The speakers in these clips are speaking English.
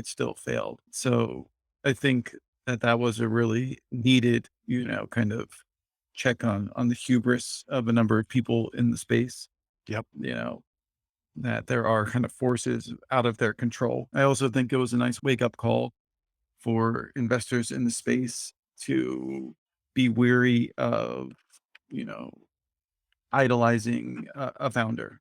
it still failed. So I think that was a really needed, kind of check on the hubris of a number of people in the space, Yep. you know, that there are kind of forces out of their control. I also think it was a nice wake up call for investors in the space to be weary of, you know, idolizing a founder.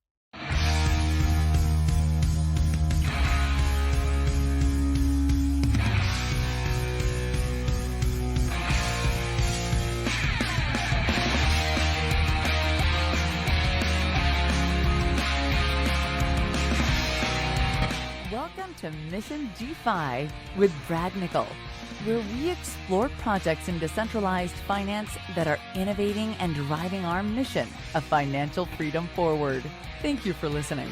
Welcome to Mission DeFi with Brad Nickel, where we explore projects in decentralized finance that are innovating and driving our mission of financial freedom forward. Thank you for listening.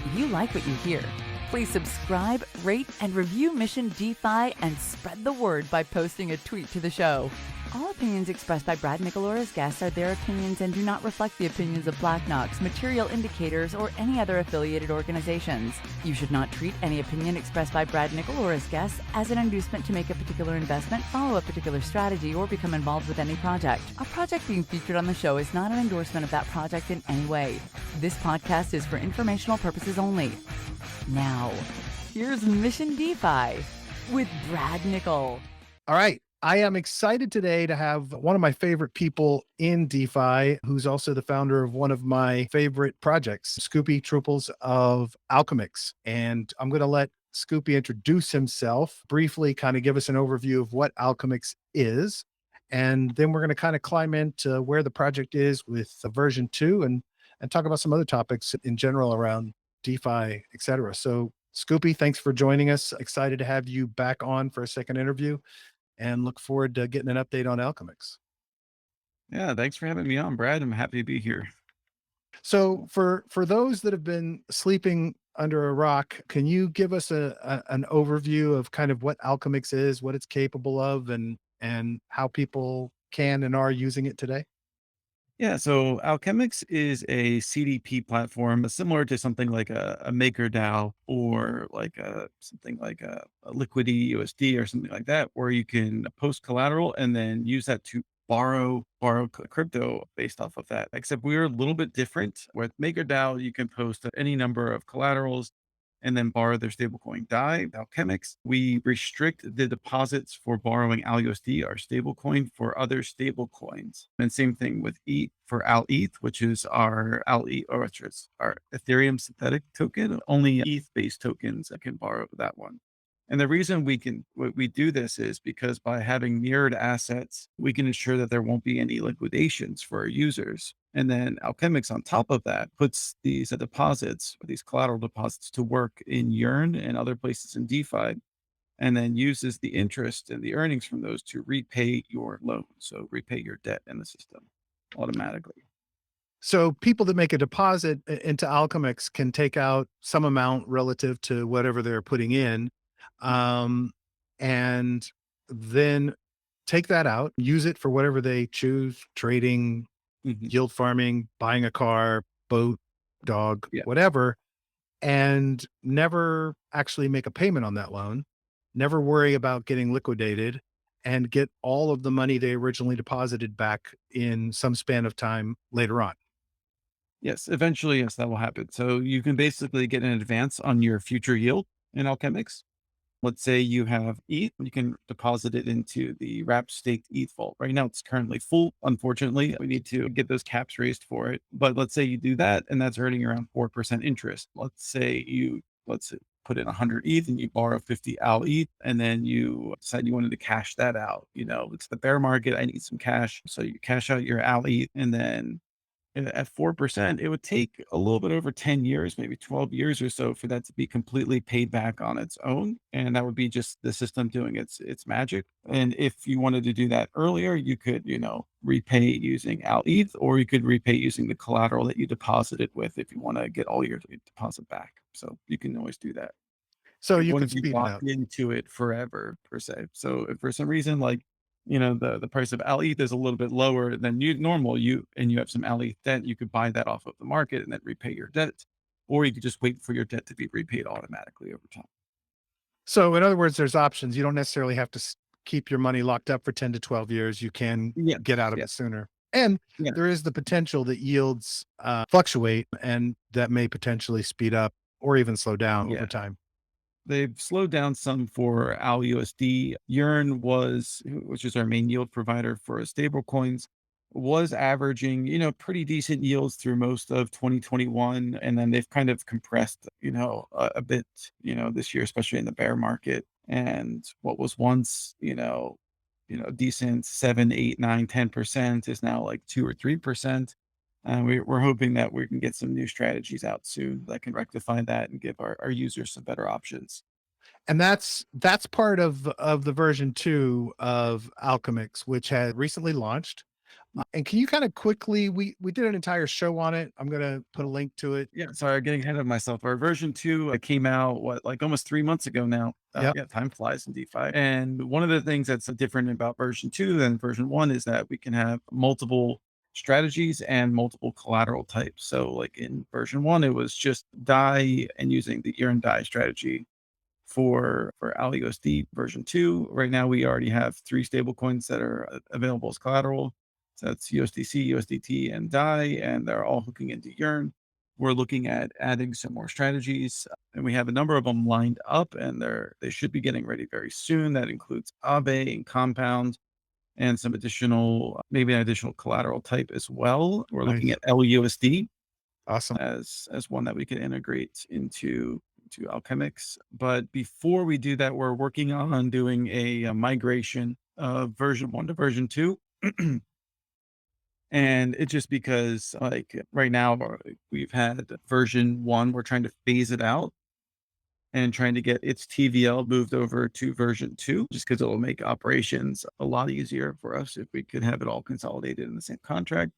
If you like what you hear, please subscribe, rate, and review Mission DeFi and spread the word by posting a tweet to the show. All opinions expressed by Brad Nickel or his guests are their opinions and do not reflect the opinions of Black Knox, Material Indicators, or any other affiliated organizations. You should not treat any opinion expressed by Brad Nickel or his guests as an inducement to make a particular investment, follow a particular strategy, or become involved with any project. A project being featured on the show is not an endorsement of that project in any way. This podcast is for informational purposes only. Now, here's Mission DeFi with Brad Nickel. All right. I am excited today to have one of my favorite people in DeFi, who's also the founder of one of my favorite projects, Scoopy Trooples of Alchemix. And I'm going to let Scoopy introduce himself briefly, kind of give us an overview of what Alchemix is. And then we're going to kind of climb into where the project is with version 2 and talk about some other topics in general around DeFi, et cetera. So Scoopy, thanks for joining us. Excited to have you back on for a second interview and look forward to getting an update on Alchemix. Yeah, thanks for having me on, Brad. I'm happy to be here. So for those that have been sleeping under a rock, can you give us an overview of kind of what Alchemix is, what it's capable of, and how people can and are using it today? Yeah, so Alchemix is a CDP platform similar to something like a MakerDAO or like something like a Liquidity USD or something like that, where you can post collateral and then use that to borrow crypto based off of that. Except we're a little bit different. With MakerDAO, you can post any number of collaterals and then borrow their stablecoin DAI, Alchemix. We restrict the deposits for borrowing ALUSD, our stablecoin, for other stablecoins. And same thing with ETH for ALETH, which is our ALETH, or which is our Ethereum synthetic token. Only ETH-based tokens that can borrow that one. And the reason we do this is because by having mirrored assets, we can ensure that there won't be any liquidations for our users. And then Alchemix on top of that puts these deposits, or these collateral deposits, to work in Yearn and other places in DeFi, and then uses the interest and the earnings from those to repay your loan. So repay your debt in the system automatically. So people that make a deposit into Alchemix can take out some amount relative to whatever they're putting in, um, and then take that out, use it for whatever they choose, trading, Mhm. yield farming, buying a car, boat, dog, Yeah. whatever, and never actually make a payment on that loan, never worry about getting liquidated, and get all of the money they originally deposited back in some span of time later on. Yes. Eventually, yes, that will happen. So you can basically get an advance on your future yield in Alchemix. Let's say you have ETH, you can deposit it into the wrap staked ETH vault. Right now, it's currently full. Unfortunately, we need to get those caps raised for it. But let's say you do that, and that's earning around 4% interest. Let's say, put in 100 ETH and you borrow 50 AL ETH, and then you decide you wanted to cash that out. It's the bear market. I need some cash. So you cash out your AL ETH, and then at 4%, it would take a little bit over 10 years, maybe 12 years or so for that to be completely paid back on its own. And that would be just the system doing its magic. And if you wanted to do that earlier, you could, repay using ALETH, or you could repay using the collateral that you deposited with if you want to get all your deposit back. So you can always do that. So You you could wouldn't be speed it locked up. into it forever per se. So if for some reason, like, the price of ALETH is a little bit lower than you have some ALETH debt, you could buy that off of the market and then repay your debt, or you could just wait for your debt to be repaid automatically over time. So in other words, there's options. You don't necessarily have to keep your money locked up for 10 to 12 years. You can get Yes, out of yeah, it sooner. And yeah, there is the potential that yields fluctuate and that may potentially speed up or even slow down over yeah. time. They've slowed down some for ALUSD. Yearn was, which is our main yield provider for stable coins, was averaging, pretty decent yields through most of 2021. And then they've kind of compressed, a bit, this year, especially in the bear market. And what was once, decent 7, 8, 9, 10% is now like 2 or 3%. And we're hoping that we can get some new strategies out soon that can rectify that and give our users some better options. And that's part of the version 2 of Alchemix, which had recently launched. And can you kind of quickly we did an entire show on it. I'm gonna put a link to it. Yeah, sorry, getting ahead of myself. Our version 2 came out, what, like almost 3 months ago now. Yep. Yeah, time flies in DeFi. And one of the things that's different about version 2 than version 1 is that we can have multiple strategies and multiple collateral types. So, like in version 1, it was just DAI and using the earn DAI strategy. For AliUSD version 2, right now we already have 3 stable coins that are available as collateral. So that's USDC, USDT, and DAI, and they're all hooking into Yearn. We're looking at adding some more strategies, and we have a number of them lined up, and they should be getting ready very soon. That includes Aave and Compound and some additional, maybe an additional collateral type as well. We're looking Nice. at LUSD Awesome. as one that we could integrate into Alchemix. But before we do that, we're working on doing a migration of version 1 to version 2. And it's just because, like, right now, we've had version 1, we're trying to phase it out and trying to get its TVL moved over to version 2, just because it will make operations a lot easier for us if we could have it all consolidated in the same contract.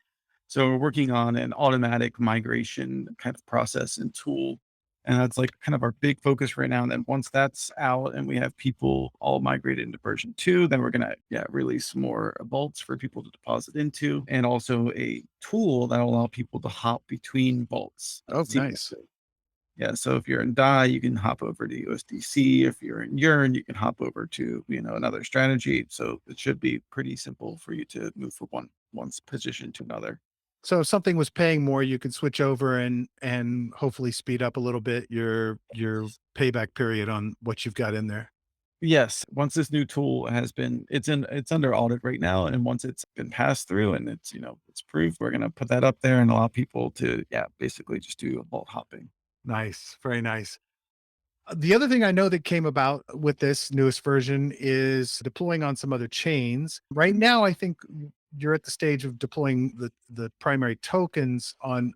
So we're working on an automatic migration kind of process and tool. And that's like kind of our big focus right now. And then once that's out and we have people all migrated into version 2, then we're going to, yeah, release more vaults for people to deposit into, and also a tool that will allow people to hop between vaults Oh, nice. seamlessly. Yeah, so if you're in DAI, you can hop over to USDC. If you're in Yearn, you can hop over to, another strategy. So it should be pretty simple for you to move from one's position to another. So if something was paying more, you could switch over and hopefully speed up a little bit your payback period on what you've got in there. Yes, once this new tool it's under audit right now, and once it's been passed through and it's approved, we're gonna put that up there and allow people to, yeah, basically just do vault hopping. Nice. Very nice. The other thing I know that came about with this newest version is deploying on some other chains. Right now, I think you're at the stage of deploying the primary tokens on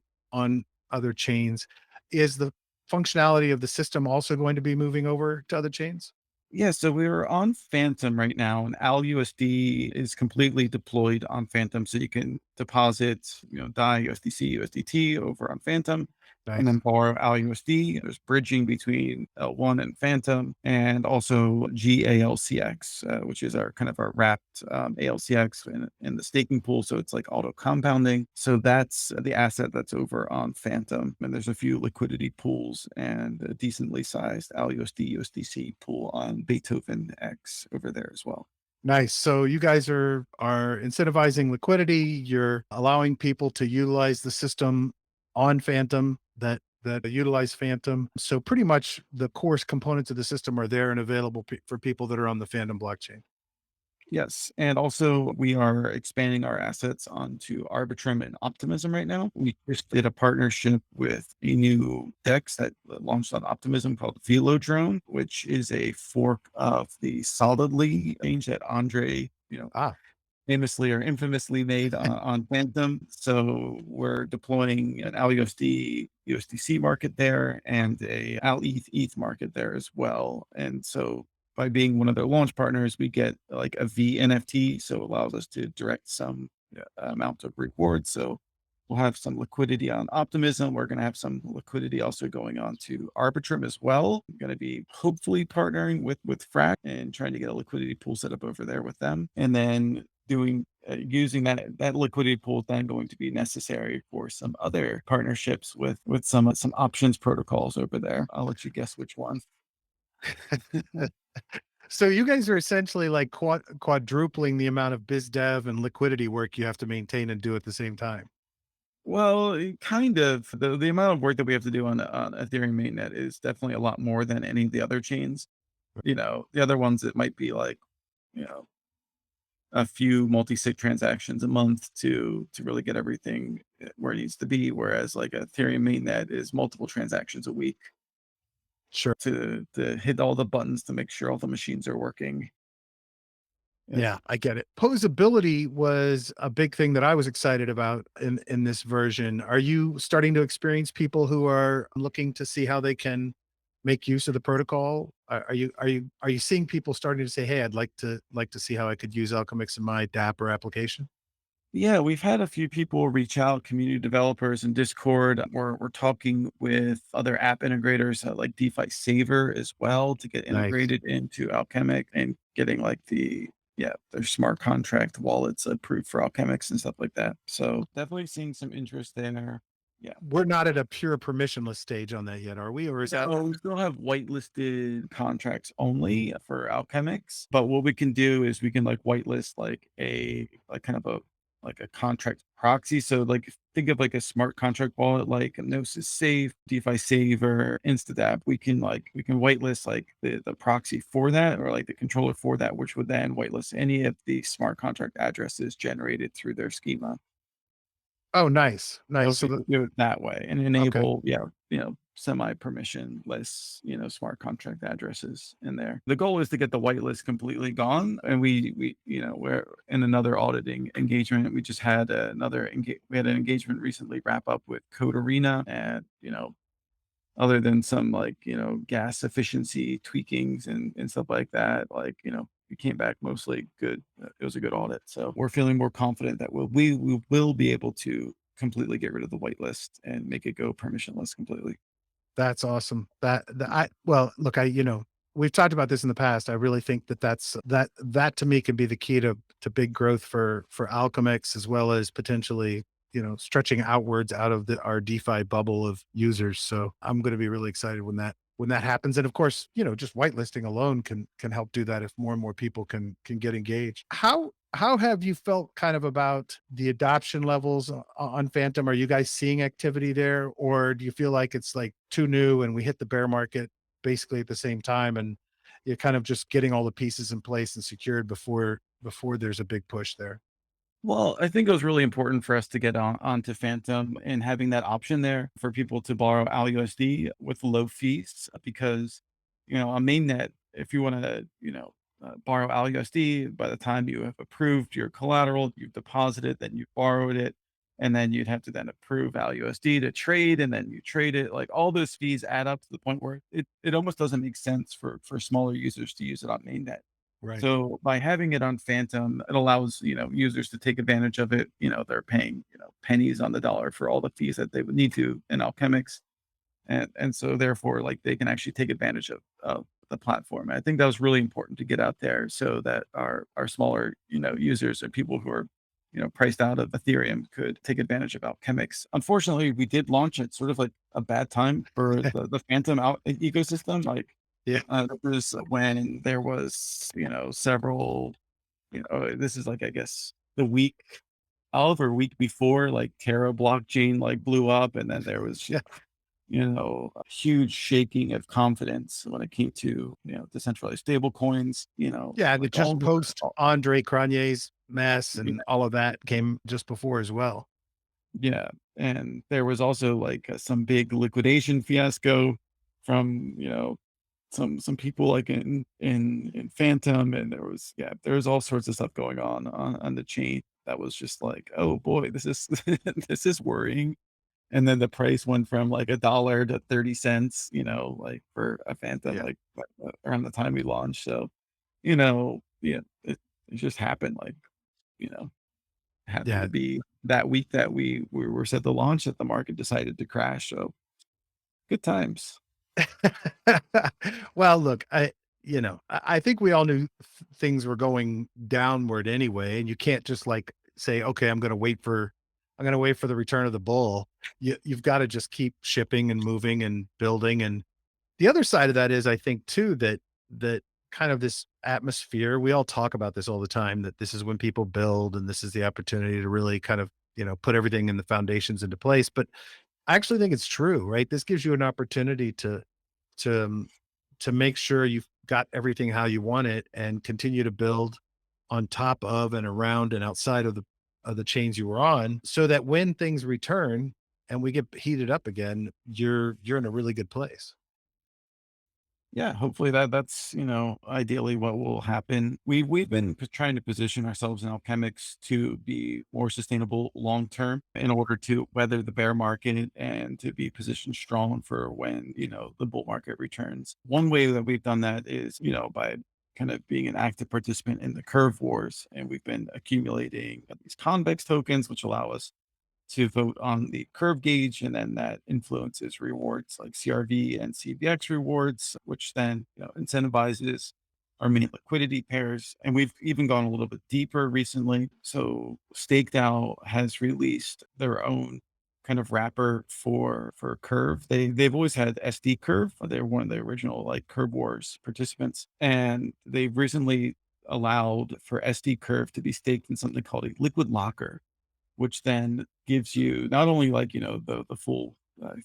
other chains. Is the functionality of the system also going to be moving over to other chains? Yeah, so we're on Phantom right now, and ALUSD is completely deployed on Phantom. So you can deposit, DAI, USDC, USDT over on Phantom, and then Nice. borrow ALUSD. There's bridging between L1 and Phantom, and also GALCX, which is our kind of our wrapped ALCX in the staking pool. So it's like auto compounding. So that's the asset that's over on Phantom. And there's a few liquidity pools and a decently sized ALUSD USDC pool on Beethoven X over there as well. Nice. So you guys are incentivizing liquidity. You're allowing people to utilize the system on Phantom that utilize Phantom. So pretty much the core components of the system are there and available for people that are on the Phantom blockchain. Yes. And also, we are expanding our assets onto Arbitrum and Optimism right now. We just did a partnership with a new DEX that launched on Optimism called Velodrone, which is a fork of the Solidly exchange that Andre, Ah, famously or infamously made on Phantom. So we're deploying an AliUSD USDC market there and a AlETH market there as well. And so by being one of their launch partners, we get like a V NFT. So it allows us to direct some amount of reward. So we'll have some liquidity on Optimism. We're going to have some liquidity also going on to Arbitrum as well. We're going to be hopefully partnering with Frac and trying to get a liquidity pool set up over there with them. And then doing using that liquidity pool is then going to be necessary for some other partnerships with some options protocols over there. I'll let you guess which one. So you guys are essentially like quadrupling the amount of biz dev and liquidity work you have to maintain and do at the same time. Well, kind of. The amount of work that we have to do on Ethereum mainnet is definitely a lot more than any of the other chains. The other ones, it might be like, you know, a few multi-sig transactions a month to really get everything where it needs to be. Whereas like Ethereum mainnet is multiple transactions a week Sure. to hit all the buttons to make sure all the machines are working. Yeah. Yeah, I get it. Posability was a big thing that I was excited about in this version. Are you starting to experience people who are looking to see how they can make use of the protocol? Are you seeing people starting to say, "Hey, I'd like to see how I could use Alchemix in my dApp or application?" Yeah, we've had a few people reach out, community developers in Discord. We're talking with other app integrators like DeFi Saver as well to get Nice. integrated into Alchemic and getting like their smart contract wallets approved for Alchemix and stuff like that. So definitely seeing some interest there. Yeah. We're not at a pure permissionless stage on that yet, are we? Or is that No, we still have whitelisted contracts only for Alchemix, but what we can do is we can like whitelist like kind of a contract proxy. So like think of like a smart contract wallet like Gnosis Safe, DeFi Saver, Instadap. We can whitelist like the proxy for that or like the controller for that, which would then whitelist any of the smart contract addresses generated through their schema. Oh, nice. So Nice. if we So the could do it that way and okay. enable, semi-permissionless, smart contract addresses in there. The goal is to get the whitelist completely gone. And we're in another auditing engagement. We just had we had an engagement recently wrap up with Code Arena and, other than some gas efficiency tweakings and stuff like that, we came back mostly good. It was a good audit. So we're feeling more confident that we will be able to completely get rid of the whitelist and make it go permissionless completely. That's awesome. Well, look, we've talked about this in the past. I really think that to me can be the key to big growth for Alchemix as well as potentially, stretching outwards out of our DeFi bubble of users. So I'm going to be really excited when that happens. And of course, just whitelisting alone can help do that if more and more people can get engaged. How have you felt kind of about the adoption levels on Phantom? Are you guys seeing activity there, or do you feel like it's like too new and we hit the bear market basically at the same time, and you're kind of just getting all the pieces in place and secured before there's a big push there? Well, I think it was really important for us to get onto Phantom and having that option there for people to borrow ALUSD with low fees because, on mainnet, if you want to, borrow ALUSD, by the time you have approved your collateral, you've deposited, then you borrowed it, and then you'd have to then approve ALUSD to trade, and then you trade it. Like all those fees add up to the point where it almost doesn't make sense for smaller users to use it on mainnet. Right. So by having it on Phantom, it allows, users to take advantage of it. They're paying, pennies on the dollar for all the fees that they would need to in Alchemix. And so therefore, like they can actually take advantage of the platform. I think that was really important to get out there so that our smaller, users or people who are, priced out of Ethereum could take advantage of Alchemix. Unfortunately, we did launch at sort of like a bad time for the Phantom out ecosystem. Like Yeah. that was when there was, several, this is like, I guess, the week of or week before, like Terra blockchain like blew up, and then there was, Yeah. a huge shaking of confidence when it came to, decentralized stable coins, Yeah, and it like just post Andre Cronje's mess and yeah, all of that came just before as well. yeah. And there was also like some big liquidation fiasco from, some people like in Phantom, and there was all sorts of stuff going on the chain that was just like, oh boy, this is this is worrying. And then the price went from like $1 to 30 cents, like for a Phantom, Yeah. like around the time we launched. So, yeah, it just happened like, you know, happened Yeah. to be that week that we were set to launch that the market decided to crash. So good times. Well, look, I think we all knew things were going downward anyway, and you can't just like say, okay, I'm going to wait for the return of the bull. You've got to just keep shipping and moving and building. And The other side of that is, I think too, that kind of this atmosphere, we all talk about this all the time, that this is when people build and this is the opportunity to really kind of, put everything in the foundations into place. But I actually think it's true, right? This gives you an opportunity to to make sure you've got everything how you want it and continue to build on top of and around and outside of the chains you were on, so that when things return and we get heated up again, you're in a really good place. Yeah, hopefully that's, ideally what will happen. We've been trying to position ourselves in Alchemix to be more sustainable long term in order to weather the bear market and to be positioned strong for when, the bull market returns. One way that we've done that is, by kind of being an active participant in the curve wars. And we've been accumulating these convex tokens, which allow us to vote on the curve gauge, and then that influences rewards like CRV and CVX rewards, which then incentivizes our mini liquidity pairs. And we've even gone a little bit deeper recently. So StakeDAO has released their own kind of wrapper for Curve. They've always had SD Curve. They're one of the original like Curve Wars participants, and they've recently allowed for SD Curve to be staked in something called a liquid locker, which then gives you not only like, the full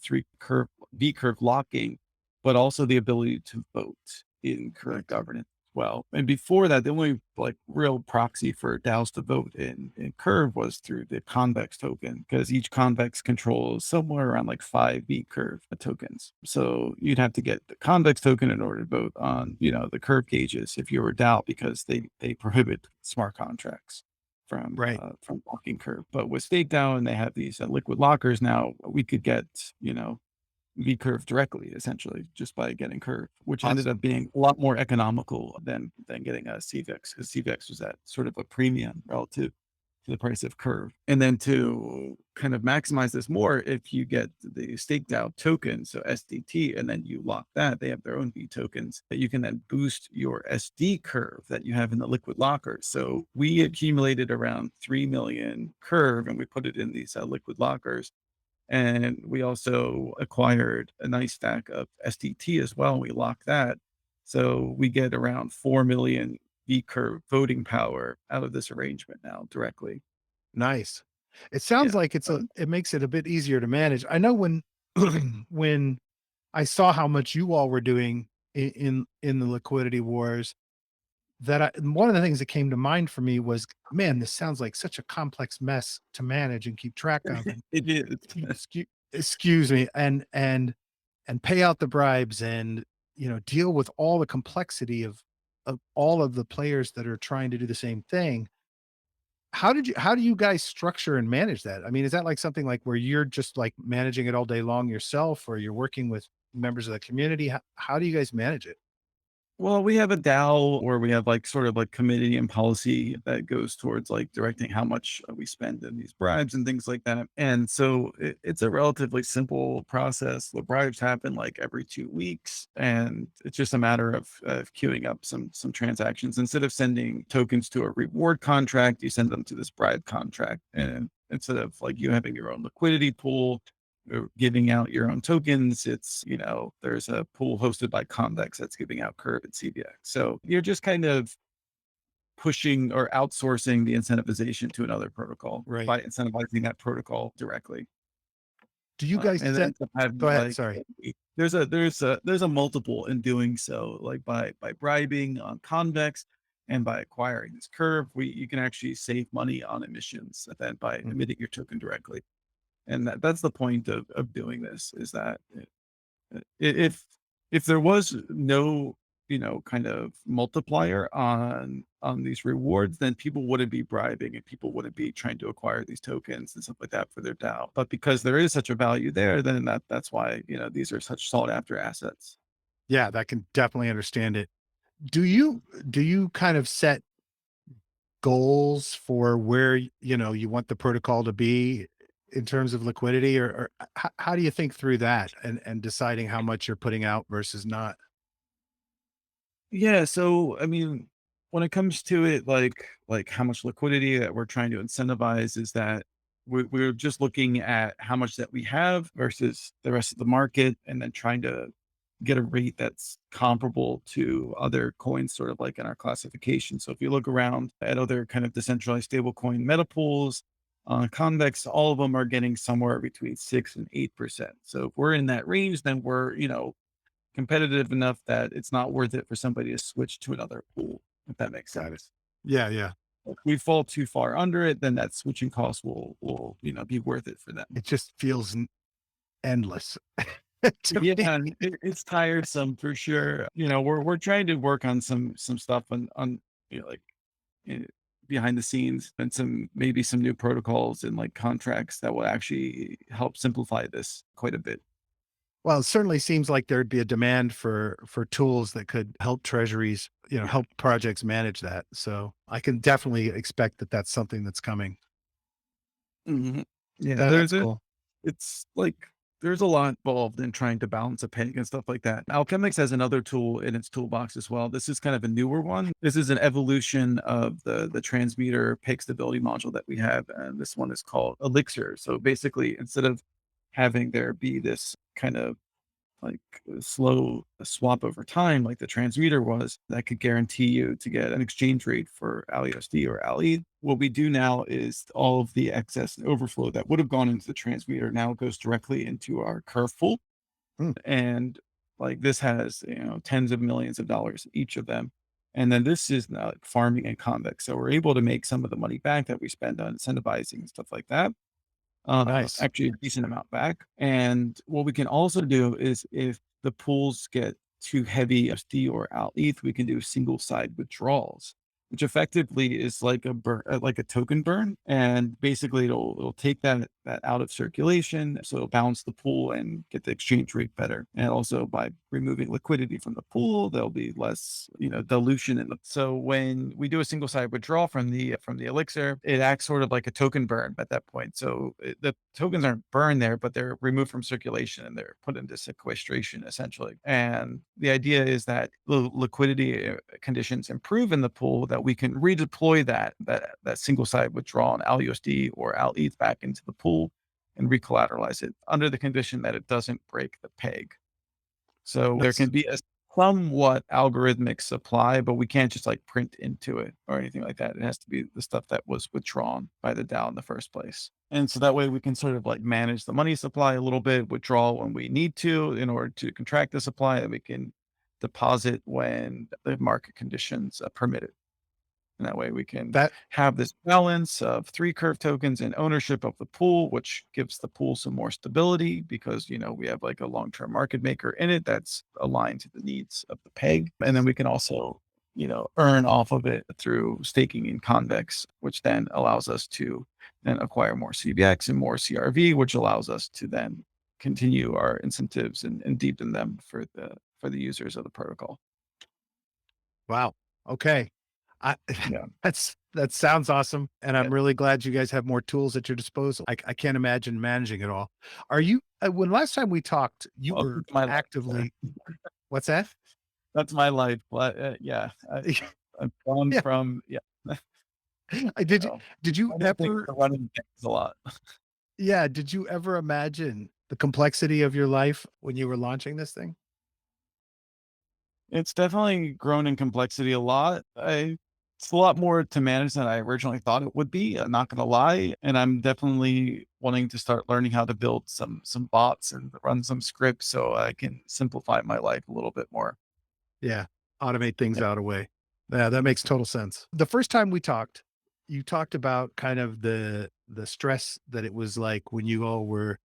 three curve V curve locking, but also the ability to vote in curve Nice. governance as well. And before that, the only like real proxy for DAOs to vote in curve was through the convex token, because each convex controls somewhere around like 5 V curve tokens. So you'd have to get the convex token in order to vote on, the curve gauges if you were DAO, because they prohibit smart contracts Right. from walking curve. But with stake down, they have these liquid lockers now. We could get V curve directly, essentially, just by getting curve, which ended Awesome. up being a lot more economical than getting a CVX, because CVX was at sort of a premium relative to the price of curve. And then to kind of maximize this more, if you get the staked out token, so SDT, and then you lock that, they have their own V tokens that you can then boost your SD curve that you have in the liquid locker. So we accumulated around 3 million curve, and we put it in these liquid lockers. And we also acquired a nice stack of SDT as well. And we locked that. So we get around 4 million V curve voting power out of this arrangement now directly. Nice. It sounds Yeah. like it makes it a bit easier to manage. I know when when I saw how much you all were doing in the liquidity wars, that one of the things that came to mind for me was, man, this sounds like such a complex mess to manage and keep track of, and It is. excuse me, and pay out the bribes, and deal with all the complexity of all of the players that are trying to do the same thing. How do you guys structure and manage that? I mean, is that like something like where you're just like managing it all day long yourself, or you're working with members of the community? How do you guys manage it? Well, we have a DAO where we have like sort of like committee and policy that goes towards like directing how much we spend in these bribes and things like that. And so it's a relatively simple process. The bribes happen like every 2 weeks, and it's just a matter of queuing up some transactions. Instead of sending tokens to a reward contract, you send them to this bribe contract. And instead of like you having your own liquidity pool, giving out your own tokens. It's, there's a pool hosted by Convex that's giving out Curve and CVX. So you're just kind of pushing or outsourcing the incentivization to another protocol Right. by incentivizing that protocol directly. Do you guys And it set ends up having Go ahead, like sorry. there's a multiple in doing so, like by bribing on Convex and by acquiring this curve, you can actually save money on emissions than by Mhm. emitting your token directly. And that's the point of doing this, is that if there was no, kind of multiplier on these rewards, then people wouldn't be bribing and people wouldn't be trying to acquire these tokens and stuff like that for their DAO. But because there is such a value there, then that's why, these are such sought after assets. Yeah, that can definitely understand it. Do you kind of set goals for where, you want the protocol to be in terms of liquidity, or how do you think through that and deciding how much you're putting out versus not? Yeah, so I mean, when it comes to it, like how much liquidity that we're trying to incentivize, is that we're just looking at how much that we have versus the rest of the market, and then trying to get a rate that's comparable to other coins, sort of like in our classification. So if you look around at other kind of decentralized stablecoin meta pools, convex, all of them are getting somewhere between 6 and 8%. So if we're in that range, then we're, competitive enough that it's not worth it for somebody to switch to another pool, if that makes Got it. sense. Yeah, yeah. If we fall too far under it, then that switching cost will, be worth it for them. It just feels endless to Yeah, me. and it's tiresome for sure. We're trying to work on some stuff on like eh, behind the scenes, and maybe some new protocols and like contracts that will actually help simplify this quite a bit. Well, it certainly seems like there'd be a demand for tools that could help treasuries, help projects manage that. So I can definitely expect that that's something that's coming. Mhm. Yeah, That's cool. it's like there's a lot involved in trying to balance a peg and stuff like that. Alchemix has another tool in its toolbox as well. This is kind of a newer one. This is an evolution of the transmitter peg stability module that we have, and this one is called Elixir. So basically, instead of having there be this kind of like a slow swap over time, like the transmitter was, that could guarantee you to get an exchange rate for AliUSD or Ali. What we do now is all of the excess and overflow that would have gone into the transmitter now goes directly into our curve pool. Hmm, And like this has, tens of millions of dollars each of them. And then this is now like farming and convex. So we're able to make some of the money back that we spend on incentivizing and stuff like that, nice. actually a decent amount back. And what we can also do is if the pools get too heavy SD or out ETH, we can do single side withdrawals, which effectively is like a burn, like a token burn. And basically it'll take that out of circulation. So it'll balance the pool and get the exchange rate better. And also by removing liquidity from the pool, there'll be less, dilution in the. So when we do a single side withdrawal from the Elixir, it acts sort of like a token burn at that point. So the tokens aren't burned there, but they're removed from circulation and they're put into sequestration essentially. And the idea is that the liquidity conditions improve in the pool, that we can redeploy that single side withdrawal in ALUSD or ALETH back into the pool and recollateralize it under the condition that it doesn't break the peg. So there That's can be a somewhat algorithmic supply, but we can't just like print into it or anything like that. It has to be the stuff that was withdrawn by the DAO in the first place. And so that way we can sort of like manage the money supply a little bit, withdraw when we need to in order to contract the supply, and we can deposit when the market conditions permit it. And that way we can that have this balance of 3 curve tokens and ownership of the pool, which gives the pool some more stability because, we have like a long-term market maker in it that's aligned to the needs of the peg. And then we can also, earn off of it through staking in convex, which then allows us to then acquire more CBX and more CRV, which allows us to then continue our incentives and deepen them for the users of the protocol. wow. Okay. I Yeah. that sounds awesome, and Yeah. I'm really glad you guys have more tools at your disposal. I can't imagine managing it all. Are you when last time we talked, you Welcome were to my life, sir. actively what's that? That's my life, but, yeah, I've gone Yeah. from yeah, I did you so, did you running things ever to running things a lot. yeah, did you ever imagine the complexity of your life when you were launching this thing? It's definitely grown in complexity a lot. It's a lot more to manage than I originally thought it would be, I'm not gonna lie, and I'm definitely wanting to start learning how to build some bots and run some scripts so I can simplify my life a little bit more. Yeah, automate things Yeah. out of way. Yeah, that makes total sense. The first time we talked, you talked about kind of the stress that it was like when you all were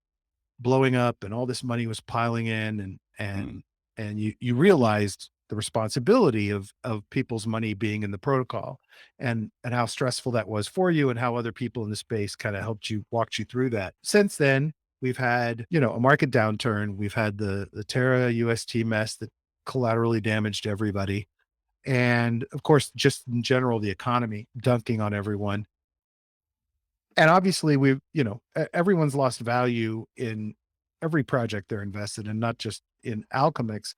blowing up and all this money was piling in Mm, and you realized the responsibility of people's money being in the protocol and how stressful that was for you and how other people in the space kind of helped you walked you through that. Since then, we've had, a market downturn. We've had the Terra UST mess that collaterally damaged everybody. And of course, just in general, the economy dunking on everyone. And obviously we've, everyone's lost value in every project they're invested in, not just in Alchemix.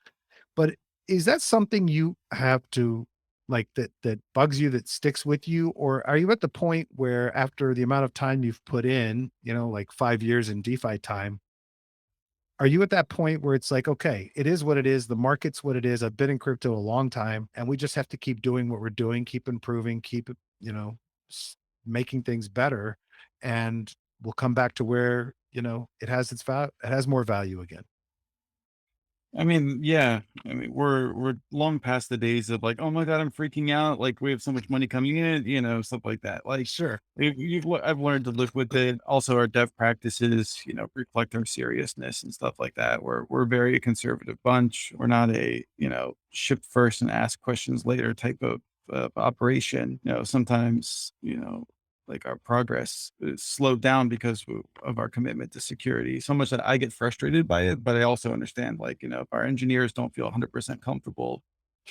But is that something you have to like that bugs you, that sticks with you? Or are you at the point where after the amount of time you've put in, like 5 years in DeFi time, Are you at that point where it's like, okay, it is what it is, the market's what it is. I've been in crypto a long time, and we just have to keep doing what we're doing, keep improving, keep, you know, s- making things better, and we'll come back to where, it has its value, it has more value again. I mean, yeah. I mean, we're long past the days of like, oh my god, I'm freaking out. Like we have so much money coming in, stuff like that. Like Sure. I've learned to live with it. Also, our dev practices, reflect our seriousness and stuff like that. We're a very conservative bunch. We're not a ship first and ask questions later type of operation. Sometimes like our progress is slowed down because of our commitment to security so much that I get frustrated by it. But I also understand, like, if our engineers don't feel 100% comfortable,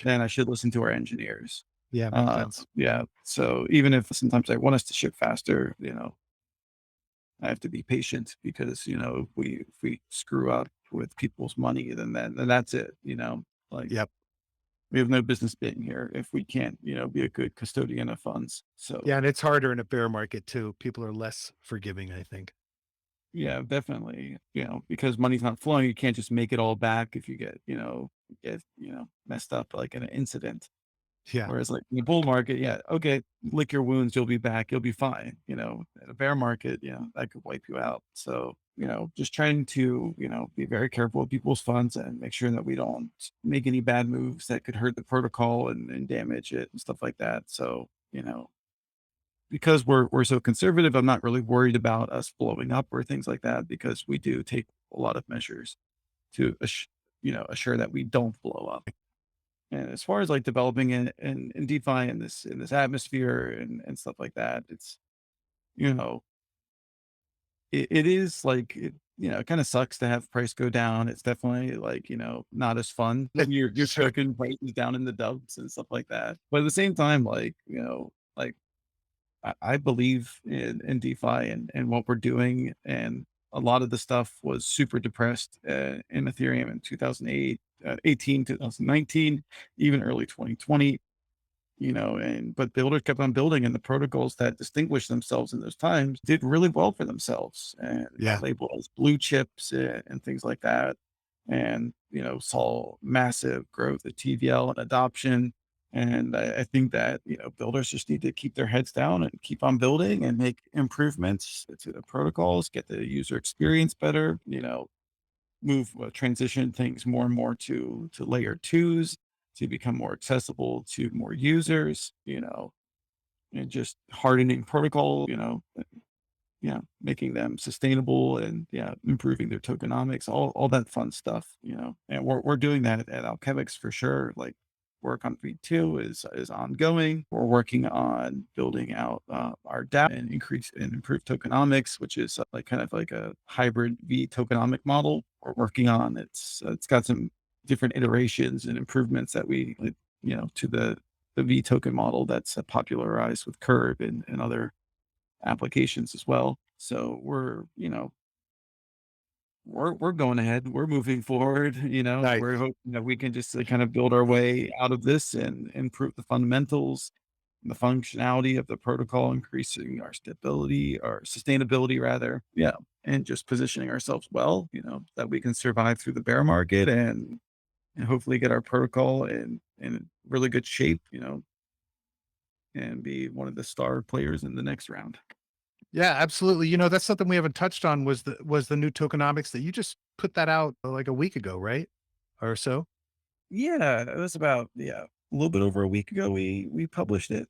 then I should listen to our engineers. Yeah, makes sense. Yeah. So even if sometimes I want us to ship faster, I have to be patient because, if we screw up with people's money, then that's it, like Yep. we have no business being here if we can't, be a good custodian of funds. Yeah, So and it's harder in a bear market too. People are less forgiving, I think. yeah, definitely. Because money's not flowing, you can't just make it all back if you get, messed up like in an incident. Yeah. Whereas like in the bull market, yeah, okay, lick your wounds, you'll be back, you'll be fine. In a bear market, that could wipe you out. So, just trying to, be very careful with people's funds and make sure that we don't make any bad moves that could hurt the protocol and damage it and stuff like that. So, because we're so conservative, I'm not really worried about us blowing up or things like that because we do take a lot of measures to assure that we don't blow up. And as far as like developing in DeFi in this atmosphere and stuff like that, it's you know it is like it kind of sucks to have price go down. It's definitely like not as fun when you're Sure. tracking prices down in the dumps and stuff like that. But at the same time, like like I believe in DeFi and what we're doing. And a lot of the stuff was super depressed in Ethereum in 2008, 18, 2019, even early 2020, but builders kept on building and the protocols that distinguished themselves in those times did really well for themselves and got Yeah. labeled as blue chips and things like that. And, saw massive growth at TVL and adoption. And I think that, builders just need to keep their heads down and keep on building and make improvements to the protocols, get the user experience better, move transition things more and more to layer twos to become more accessible to more users, and just hardening protocol, making them sustainable and yeah, improving their tokenomics, all that fun stuff, and we're doing that at Alchemix for sure. Like work on V2 is ongoing. We're working on building out our DApp and increase and improve tokenomics, which is like kind of like a hybrid V tokenomic model we're working on. It's got some different iterations and improvements that we like, to the V token model that's popularized with Curve and other applications as well. So we're going ahead. We're moving forward. We're Nice. hoping that we can just kind of build our way out of this and improve the fundamentals, and the functionality of the protocol, increasing our stability or sustainability rather. Yeah. And just positioning ourselves well, that we can survive through the bear market and hopefully get our protocol in really good shape, and be one of the star players in the next round. Yeah, absolutely. That's something we haven't touched on was the new tokenomics that you just put that out like a week ago, right? Or so. Yeah, it was about a little bit over a week ago we published it.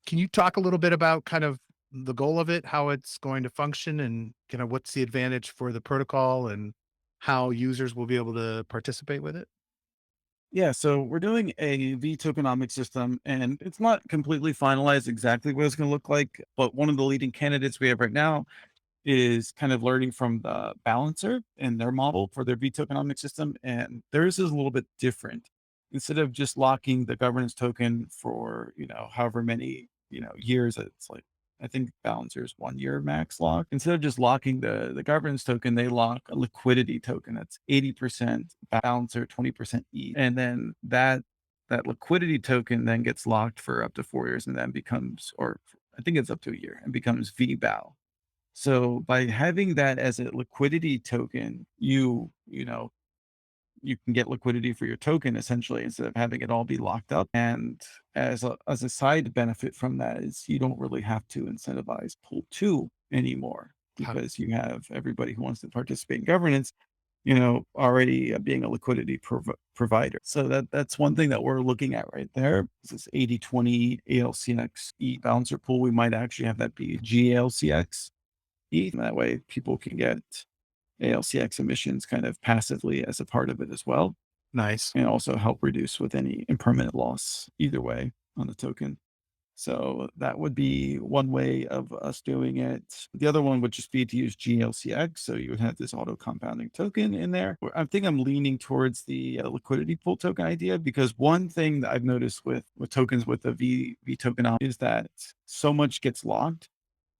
Can you talk a little bit about kind of the goal of it, how it's going to function and kind of what's the advantage for the protocol and how users will be able to participate with it? Yeah, so we're doing a V tokenomic system and it's not completely finalized exactly what it's going to look like, but one of the leading candidates we have right now is kind of learning from the balancer and their model for their V tokenomic system. And theirs is a little bit different. Instead of just locking the governance token for, however many, years, it's like, I think balancer's 1 year max lock. Instead of just locking the governance token, they lock a liquidity token that's 80% balancer, 20% E. And then that liquidity token then gets locked for up to 4 years and then becomes, or I think it's up to a year and becomes VBAL. So by having that as a liquidity token, you can get liquidity for your token essentially instead of having it all be locked up. And as a side benefit from that is you don't really have to incentivize pool two anymore Huh. because you have everybody who wants to participate in governance, already being a liquidity provider. So that's one thing that we're looking at right there. This 80/20 ALCX E balancer pool. We might actually have that be GALCX E. That way people can get ALCX emissions kind of passively as a part of it as well, Nice. and also help reduce with any impermanent loss either way on the token. So that would be one way of us doing it. The other one would just be to use GLCX. So you would have this auto compounding token in there. I think I'm leaning towards the liquidity pool token idea because one thing that I've noticed with tokens with the V token is that so much gets locked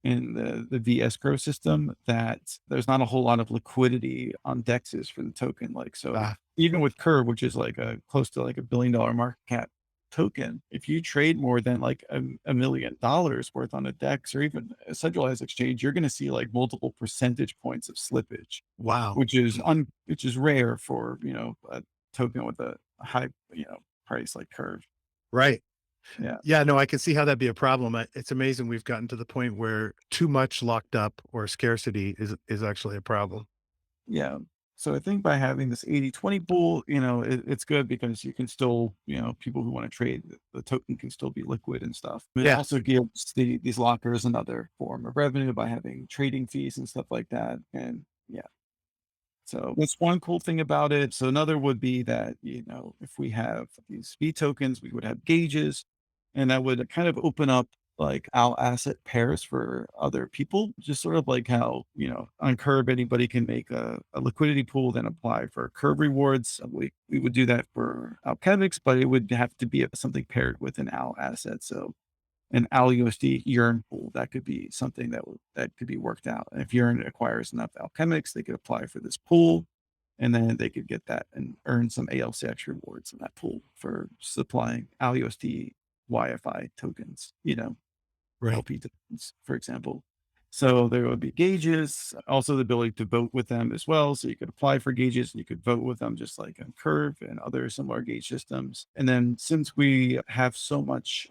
in the V escrow system that there's not a whole lot of liquidity on dexes for the token. Like, so Ah, even with Curve, which is like a close to like $1 billion market cap token, if you trade more than like $1 million worth on a dex or even a centralized exchange, you're going to see like multiple percentage points of slippage, wow. which is rare for, a token with a high, price like Curve. Right. Yeah. Yeah, no, I can see how that'd be a problem. It's amazing we've gotten to the point where too much locked up or scarcity is actually a problem. Yeah. So I think by having this 80/20 pool, it's good because you can still, people who want to trade the token can still be liquid and stuff. It Yeah, also gives these lockers another form of revenue by having trading fees and stuff like that. And yeah, so that's one cool thing about it. So another would be that, if we have these V tokens, we would have gauges, and that would kind of open up like our asset pairs for other people, just sort of like how, on Curve, anybody can make a liquidity pool, then apply for Curve rewards. We would do that for Alchemix, but it would have to be something paired with an Al asset. So an ALUSD Yearn pool. That could be something that could be worked out. And if Yearn acquires enough Alchemics, they could apply for this pool, and then they could get that and earn some ALCX rewards in that pool for supplying ALUSD YFI tokens, right. LP tokens, for example. So there would be gauges, also the ability to vote with them as well. So you could apply for gauges and you could vote with them just like on Curve and other similar gauge systems. And then since we have so much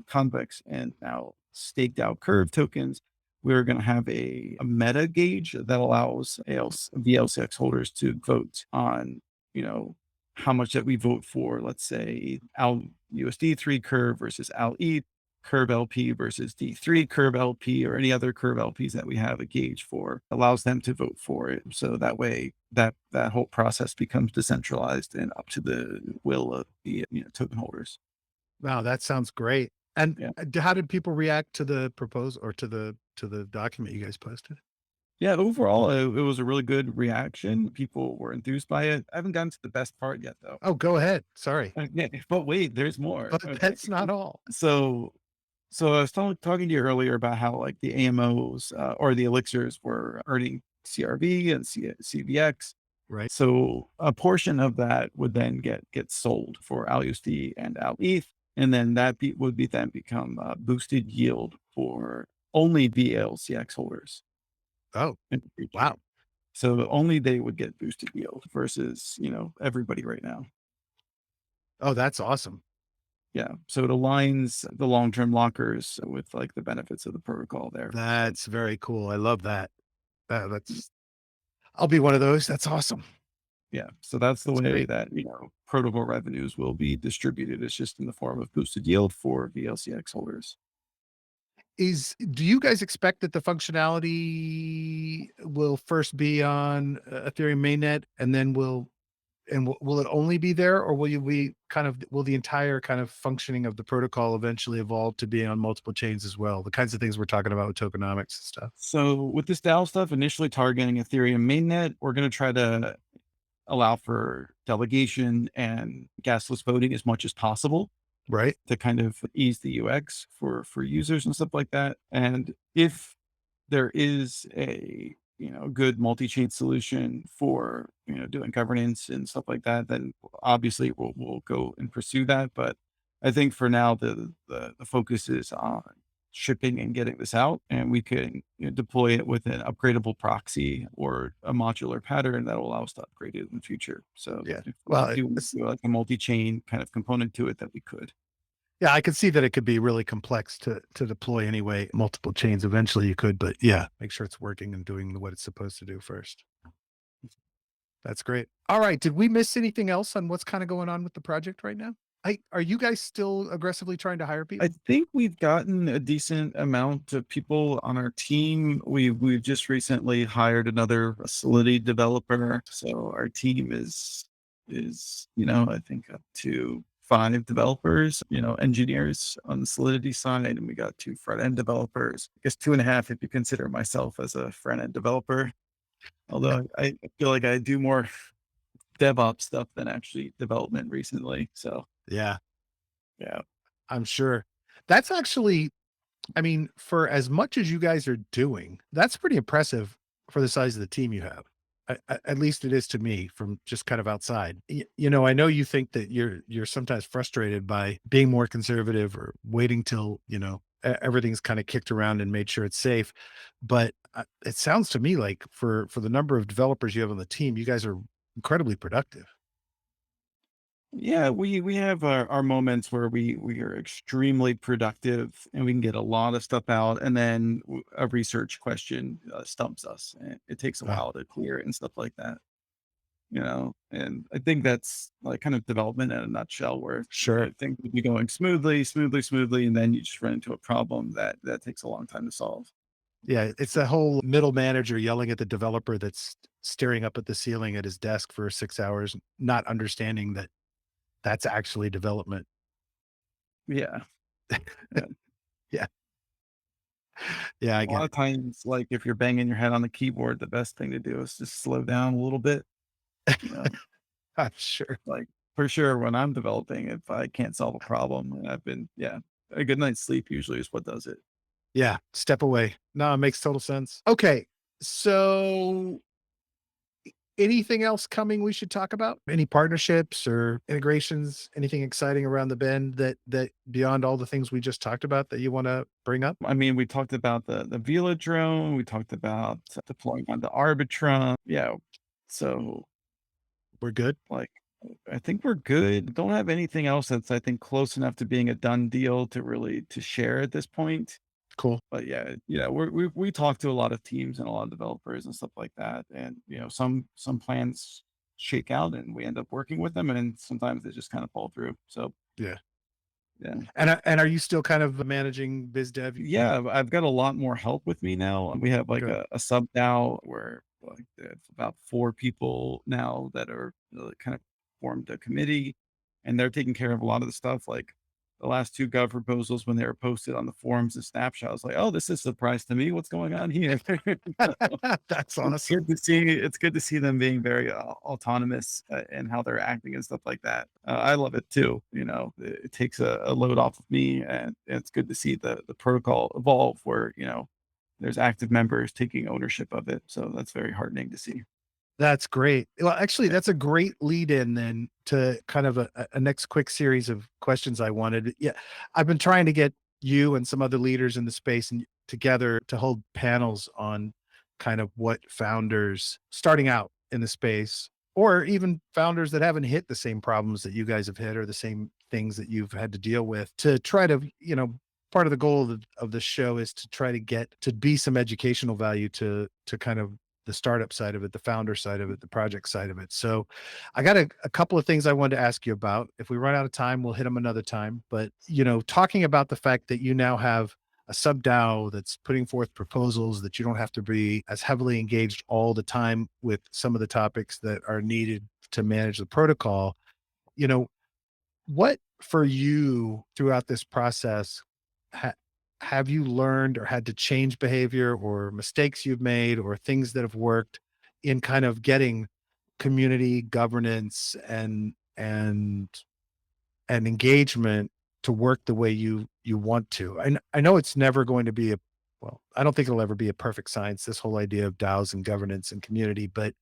convex and now staked out Curve tokens, we're going to have a meta gauge that allows VLCX holders to vote on, you know, how much that we vote for, let's say, Al USD3 Curve versus Al ETH Curve LP versus D3 Curve LP or any other Curve LPs that we have a gauge for allows them to vote for it. So that way that whole process becomes decentralized and up to the will of the token holders. Wow, that sounds great. And Yeah. how did people react to the proposal or to the document you guys posted? Yeah, overall, it was a really good reaction. People were enthused by it. I haven't gotten to the best part yet, though. Oh, go ahead. Sorry, Yeah, but wait, there's more. but Okay. that's not all. So So I was talking to you earlier about how like the AMOs or the elixirs were earning CRV and CVX. Right. So a portion of that would then get sold for ALUSD and ALETH, and then would be then become boosted yield for only VLCX holders Oh, in the future. wow. So only they would get boosted yield versus everybody right now. Oh, that's awesome. Yeah. So it aligns the long-term lockers with like the benefits of the protocol there. So That's very cool. I love that. That's I'll be one of those. That's awesome. yeah. So that's the That's way great. that, protocol revenues will be distributed. It's just in the form of boosted yield for VLCX holders. Do you guys expect that the functionality will first be on Ethereum mainnet and then will it only be there, or will the entire kind of functioning of the protocol eventually evolve to be on multiple chains as well? The kinds of things we're talking about with tokenomics and stuff. So with this DAO stuff, initially targeting Ethereum mainnet, we're going to try to allow for delegation and gasless voting as much as possible Right. to kind of ease the UX for users and stuff like that. And if there is a good multi-chain solution for doing governance and stuff like that, then obviously we'll go and pursue that. But I think for now the focus is on shipping and getting this out, and we can, deploy it with an upgradable proxy or a modular pattern that will allow us to upgrade it in the future. So Yeah. if we Well, do it's, do like a multi-chain kind of component to it, that we could. yeah, I could see that it could be really complex to deploy anyway. Multiple chains eventually you could, but yeah, make sure it's working and doing what it's supposed to do first. That's great. All right. Did we miss anything else on what's kind of going on with the project right now? Are you guys still aggressively trying to hire I people? think we've gotten a decent amount of people on our team. We've just recently hired another facility developer, so our team is I think up to 5 developers, engineers on the Solidity side, and we got 2 front end developers. I guess 2.5 if you consider myself as a front end developer. Although I feel like I do more DevOps stuff than actually development recently. So Yeah, yeah. I'm sure. That's actually, I mean, for as much as you guys are doing, that's pretty impressive for the size of the team you have. At least it is to me from just kind of outside. I know you think that you're sometimes frustrated by being more conservative or waiting till, everything's kind of kicked around and made sure it's safe. But it sounds to me like for the number of developers you have on the team, you guys are incredibly productive. Yeah, we have our moments where we are extremely productive and we can get a lot of stuff out, and then a research question stumps us. And it takes a Uh, while to clear it and stuff like that. And I think that's like kind of development in a nutshell, where sure. things would be going smoothly, and then you just run into a problem that takes a long time to solve. Yeah, it's a whole middle manager yelling at the developer that's staring up at the ceiling at his desk for 6 hours, not understanding that that's actually development. Yeah, yeah. Yeah. Yeah, I A get lot it. of times, like if you're banging your head on the keyboard, the best thing to do is just slow down a little bit. You know, I'm sure. Like, for sure, when I'm developing, if I can't solve a problem, and a good night's sleep usually is what does it. Yeah, step away. No, it makes total sense. Okay, so anything else coming we should talk about? Any partnerships or integrations, anything exciting around the bend that beyond all the things we just talked about that you wanna bring up? I mean, we talked about the Vela drone, we talked about deploying onto Arbitrum. Yeah. So, We're good? like, I think we're good. Don't have anything else that's, I think, close enough to being a done deal to really to share at this point. Cool. But yeah, we talk to a lot of teams and a lot of developers and stuff like that, and some plans shake out, and we end up working with them, and sometimes they just kind of fall through. So Yeah. yeah, And are you still kind of managing biz dev? yeah, I've got a lot more help with me now. We have like Good. a sub now where like there's about 4 people now that are kind of formed a committee, and they're taking care of a lot of the stuff. Like the last 2 gov proposals, when they were posted on the forums and snapshot, I was like, oh, this is a surprise to me. What's going on here? That's It's awesome. good to see them being very, autonomous, in how they're acting and stuff like that. I love it too, it takes a load off of me, and it's good to see the protocol evolve where, there's active members taking ownership of it, so that's very heartening to see. That's great. Well, actually, Yeah. that's a great lead in then to kind of a next quick series of questions I wanted. Yeah, I've been trying to get you and some other leaders in the space and together to hold panels on kind of what founders starting out in the space, or even founders that haven't hit the same problems that you guys have hit or the same things that you've had to deal with, to try to, part of the goal of the show is to try to get to be some educational value to kind of the startup side of it, the founder side of it, the project side of it. So I got a couple of things I wanted to ask you about. If we run out of time, we'll hit them another time. But, talking about the fact that you now have a sub DAO that's putting forth proposals, that you don't have to be as heavily engaged all the time with some of the topics that are needed to manage the protocol. You know, what for you throughout this process ha- have you learned or had to change behavior or mistakes you've made or things that have worked in kind of getting community governance and engagement to work the way you want to? I know it's never going to be a, well, I don't think it'll ever be a perfect science, this whole idea of DAOs and governance and community, but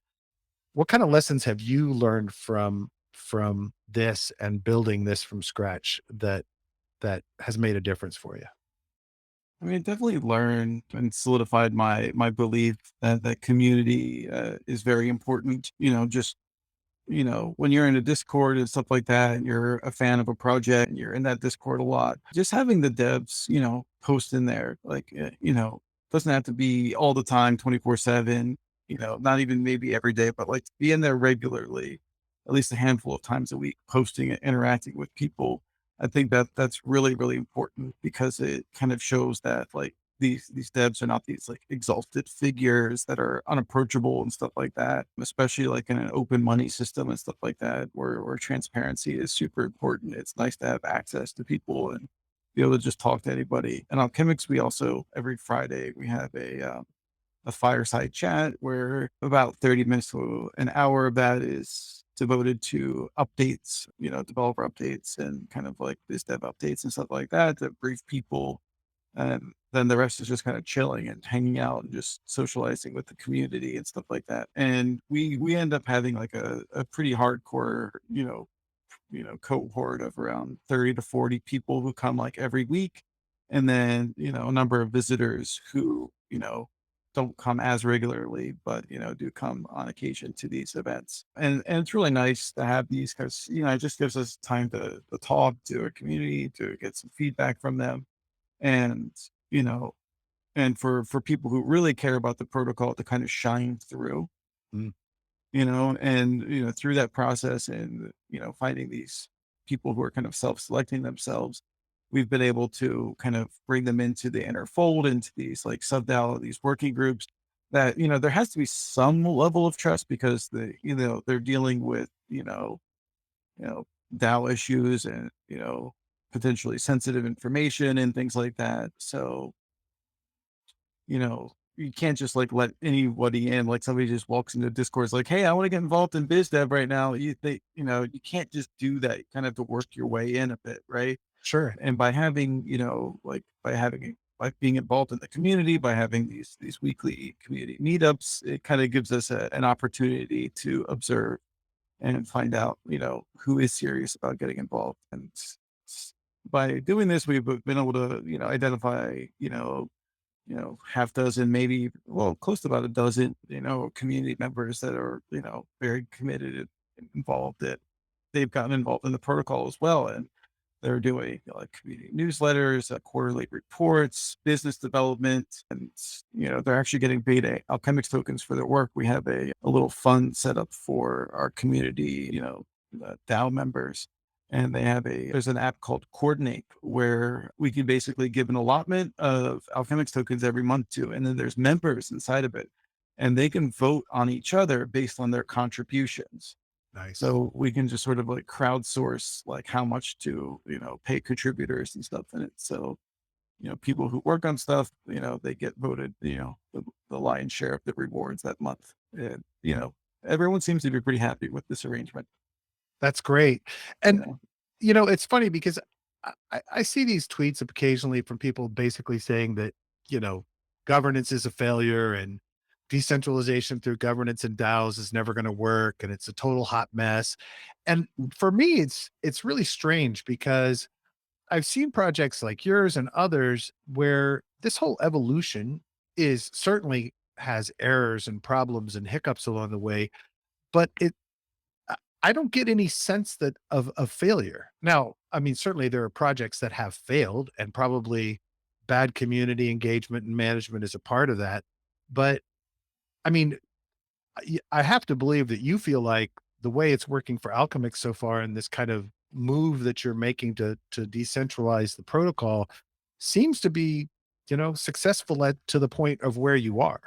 what kind of lessons have you learned from this and building this from scratch that has made a difference for you? I mean, it definitely learned and solidified my belief that that community is very important. Just when you're in a Discord and stuff like that, and you're a fan of a project and you're in that Discord a lot, just having the devs, post in there, like, doesn't have to be all the time, 24/7, not even maybe every day, but like be in there regularly, at least a handful of times a week, posting and interacting with people. I think that that's really, really important because it kind of shows that like these devs are not these like exalted figures that are unapproachable and stuff like that, especially like in an open money system and stuff like that, where transparency is super important. It's nice to have access to people and be able to just talk to anybody. And on Chemics, we also every Friday we have a fireside chat where about 30 minutes to an hour of that is devoted to updates, developer updates and kind of like biz dev updates and stuff like that to brief people, and then the rest is just kind of chilling and hanging out and just socializing with the community and stuff like that. And we end up having like a pretty hardcore, cohort of around 30 to 40 people who come like every week. And then, a number of visitors who, don't come as regularly, but do come on occasion to these events. And it's really nice to have these because, it just gives us time to talk to our community, to get some feedback from them, and you know and for people who really care about the protocol to kind of shine through, Mm. and through that process, and finding these people who are kind of self-selecting themselves, we've been able to kind of bring them into the inner fold, into these like sub-DAO, these working groups that there has to be some level of trust because they're dealing with you know DAO issues and potentially sensitive information and things like that. So, you can't just like let anybody in. Like somebody just walks into Discord, is like, "Hey, I want to get involved in biz dev right now." You can't just do that. You kind of have to work your way in a bit, right? Sure. And by having, by being involved in the community, by having these weekly community meetups, it kind of gives us an opportunity to observe and find out, who is serious about getting involved. And by doing this, we've been able to, identify, half dozen, maybe, well, close to about a dozen, community members that are, very committed and involved, that they've gotten involved in the protocol as well. And they're doing like community newsletters, quarterly reports, business development, and they're actually getting beta Alchemix tokens for their work. We have a little fund set up for our community, DAO members, and there's an app called Coordinate where we can basically give an allotment of Alchemix tokens every month to, and then there's members inside of it, and they can vote on each other based on their contributions. Nice. So we can just sort of like crowdsource like how much to, pay contributors and stuff in it. So, people who work on stuff, they get voted, the lion's share of the rewards that month. And, everyone seems to be pretty happy with this arrangement. That's great. You And, know. it's funny because I see these tweets occasionally from people basically saying that, you know, governance is a failure and decentralization through governance and DAOs is never going to work and it's a total hot mess. And for me, it's really strange because I've seen projects like yours and others where this whole evolution is certainly has errors and problems and hiccups along the way, but I I don't get any sense that of failure. Now, I mean, certainly there are projects that have failed and probably bad community engagement and management is a part of that. But I mean, I have to believe that you feel like the way it's working for Alchemix so far and this kind of move that you're making to decentralize the protocol seems to be, successful to the point of where you are.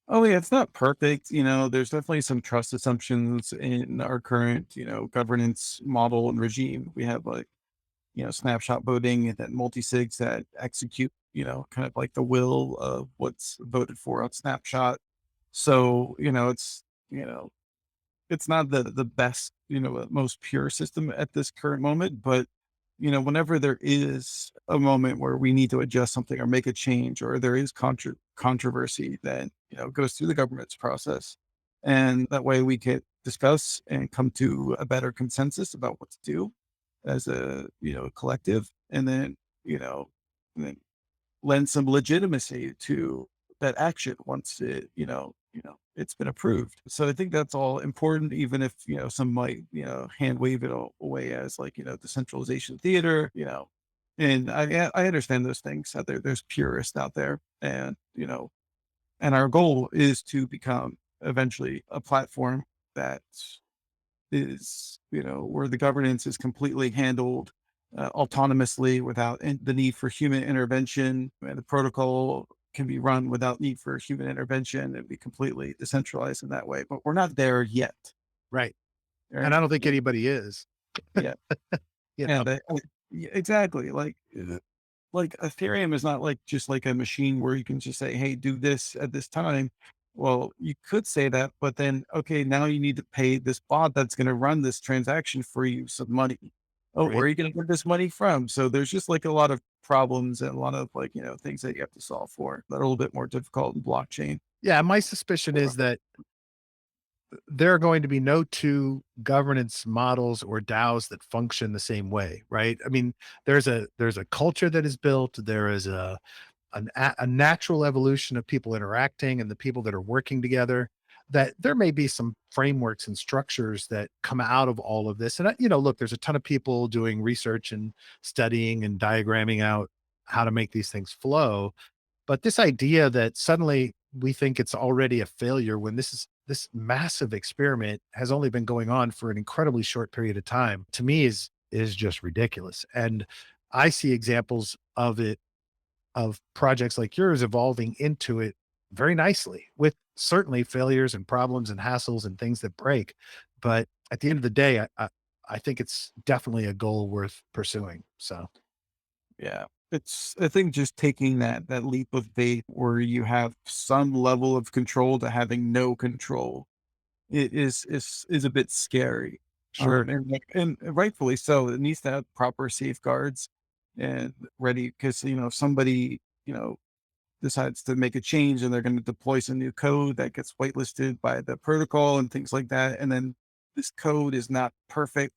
Oh yeah, it's not perfect. There's definitely some trust assumptions in our current, governance model and regime. We have like, snapshot voting and then multi-sigs that execute, kind of like the will of what's voted for on snapshot. So, you know, it's not the best, most pure system at this current moment, but whenever there is a moment where we need to adjust something or make a change, or there is controversy, then it goes through the government's process, and that way we can discuss and come to a better consensus about what to do as a collective, and then you know, and then lend some legitimacy to that action once it's been approved. So I think that's all important, even if, some might, hand wave it away as like, decentralization theater, and I understand those things out there. There's purists out there, and our goal is to become eventually a platform that is, where the governance is completely handled autonomously without the need for human intervention, and the protocol can be run without need for human intervention and be completely decentralized in that way. But we're not there yet, Right. And right? I don't think anybody is, Yeah, you know? and yeah, exactly. Like Ethereum is not like just like a machine where you can just say, "Hey, do this at this time." Well, you could say that, but then, okay, now you need to pay this bot that's going to run this transaction for you some money. Oh, where Right. are you going to get this money from? So there's just like a lot of problems and a lot of like, things that you have to solve for that are a little bit more difficult in blockchain. Yeah, my suspicion is that there are going to be no two governance models or DAOs that function the same way, right? I mean, there's a culture that is built, there is a natural evolution of people interacting and the people that are working together, that there may be some frameworks and structures that come out of all of this. And look, there's a ton of people doing research and studying and diagramming out how to make these things flow. But this idea that suddenly we think it's already a failure when this massive experiment has only been going on for an incredibly short period of time, to me is just ridiculous. And I see examples of it, of projects like yours evolving into it very nicely, with certainly failures and problems and hassles and things that break. But at the end of the day, I think it's definitely a goal worth pursuing. So Yeah. I think just taking that leap of faith where you have some level of control to having no control, it is a bit scary. sure. And rightfully so. It needs to have proper safeguards and ready, because, if somebody, decides to make a change and they're going to deploy some new code that gets whitelisted by the protocol and things like that, and then this code is not perfect,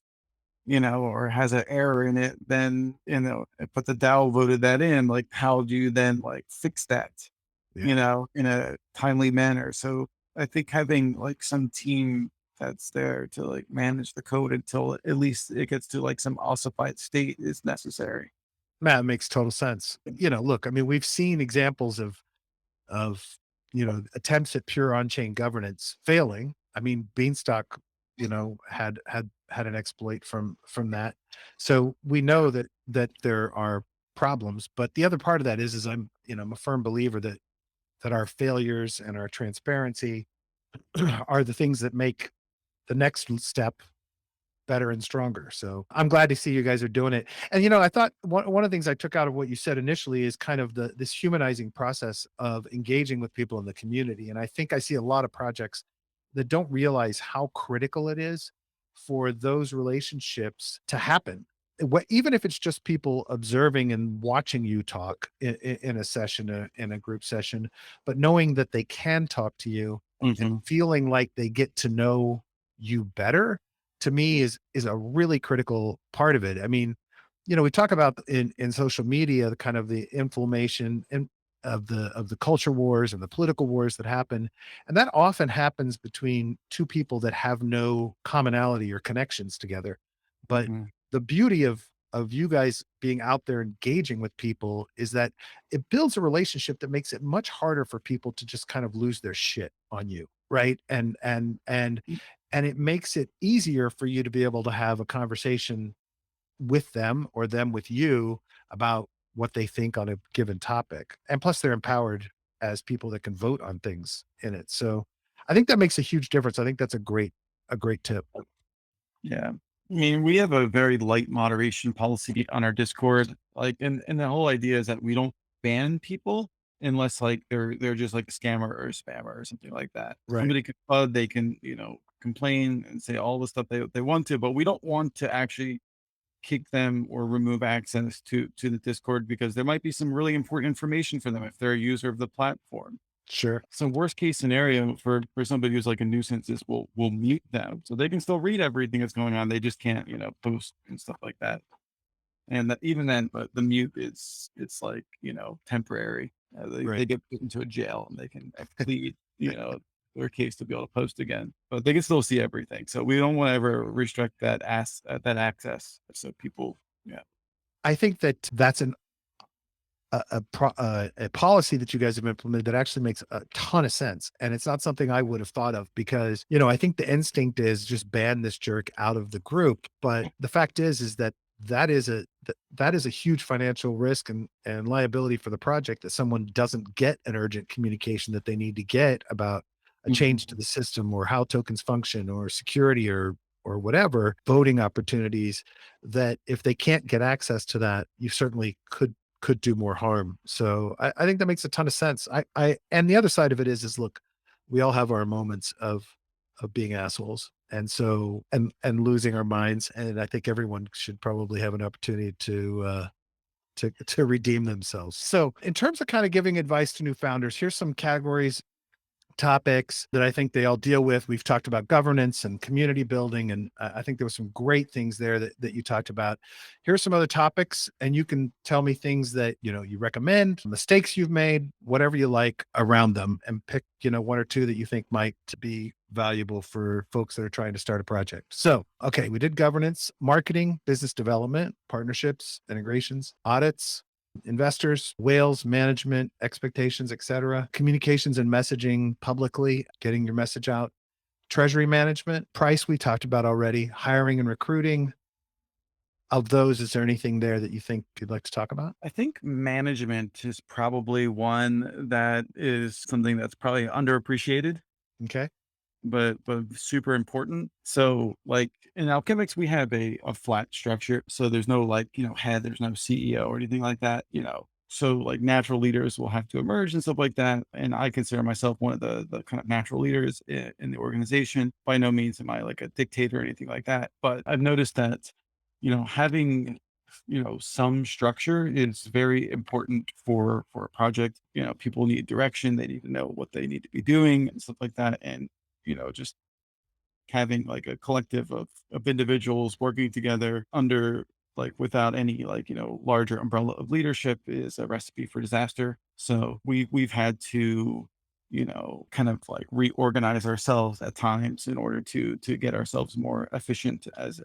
or has an error in it, then, but the DAO voted that in, like, how do you then like fix that, Yeah. in a timely manner? So I think having like some team that's there to like manage the code until at least it gets to like some ossified state is necessary. That makes total sense. Look, I mean, we've seen examples of attempts at pure on-chain governance failing. I mean, Beanstalk, had an exploit from that. So we know that there are problems. But the other part of that is I'm a firm believer that our failures and our transparency are the things that make the next step better and stronger. So I'm glad to see you guys are doing it. And I thought one of the things I took out of what you said initially is kind of this humanizing process of engaging with people in the community. And I think I see a lot of projects that don't realize how critical it is for those relationships to happen. Even if it's just people observing and watching you talk in a session, in a group session, but knowing that they can talk to you and Hmm. feeling like they get to know you better, to me is a really critical part of it. I mean, we talk about in social media the kind of the inflammation and of the culture wars and the political wars that happen, and that often happens between two people that have no commonality or connections together. But Hmm. the beauty of you guys being out there engaging with people is that it builds a relationship that makes it much harder for people to just kind of lose their shit on you, right? And it makes it easier for you to be able to have a conversation with them or them with you about what they think on a given topic. And plus they're empowered as people that can vote on things in it. So I think that makes a huge difference. I think that's a great tip. Yeah. I mean, we have a very light moderation policy on our Discord. Like, and the whole idea is that we don't ban people unless like they're just like a scammer or a spammer or something like that. Right. Somebody can they can, complain and say all the stuff they want to, but we don't want to actually kick them or remove access to the Discord, because there might be some really important information for them if they're a user of the platform. Sure. So worst case scenario for somebody who's like a nuisance is we'll mute them so they can still read everything that's going on. They just can't, post and stuff like that. And that even then, but the mute is it's like, temporary. They Right. get put into a jail and they can plead, their case to be able to post again, but they can still see everything. So we don't want to ever restrict that access. So people, yeah. I think that that's a policy that you guys have implemented that actually makes a ton of sense, and it's not something I would have thought of because, I think the instinct is just ban this jerk out of the group, but the fact is that that is a huge financial risk and liability for the project that someone doesn't get an urgent communication that they need to get about a change to Mhm. the system or how tokens function or security or whatever voting opportunities, that if they can't get access to that, you certainly could do more harm. So I think that makes a ton of sense. And the other side of it is look, we all have our moments of being assholes. And so and losing our minds. And I think everyone should probably have an opportunity to redeem themselves. So in terms of kind of giving advice to new founders, here's some categories, topics that I think they all deal with. We've talked about governance and community building, and I think there were some great things there that you talked about. Here's some other topics, and you can tell me things that you recommend, mistakes you've made, whatever you like around them, and pick one or two that you think might be valuable for folks that are trying to start a project. So, okay, we did governance, marketing, business development, partnerships, integrations, audits, investors, whales, management, expectations, etc., communications and messaging publicly, getting your message out, treasury management, price we talked about already, hiring and recruiting. Of those, is there anything there that you think you'd like to talk about? I think management is probably one that is something that's probably underappreciated, Okay. but super important. So like in Alchemix, we have a flat structure. So there's no like, head, there's no CEO or anything like that. So like natural leaders will have to emerge and stuff like that. And I consider myself one of the kind of natural leaders in the organization. By no means am I like a dictator or anything like that. But I've noticed that, having some structure is very important for a project. People need direction, they need to know what they need to be doing and stuff like that. And just having like a collective of individuals working together under like without any like larger umbrella of leadership is a recipe for disaster. So we've had to kind of like reorganize ourselves at times in order to get ourselves more efficient as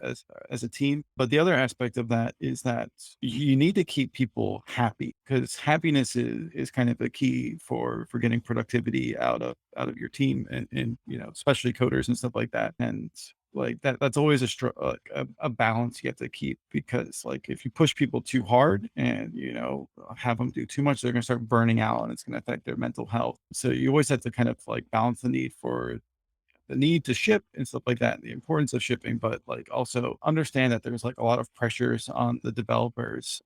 a team. But the other aspect of that is that you need to keep people happy, because happiness is kind of the key for getting productivity out of your team, and especially coders and stuff like that. And like that's always a balance you have to keep, because like if you push people too hard and have them do too much, they're going to start burning out and it's going to affect their mental health. So you always have to kind of like balance the need to ship and stuff like that, and the importance of shipping, but like also understand that there's like a lot of pressures on the developers,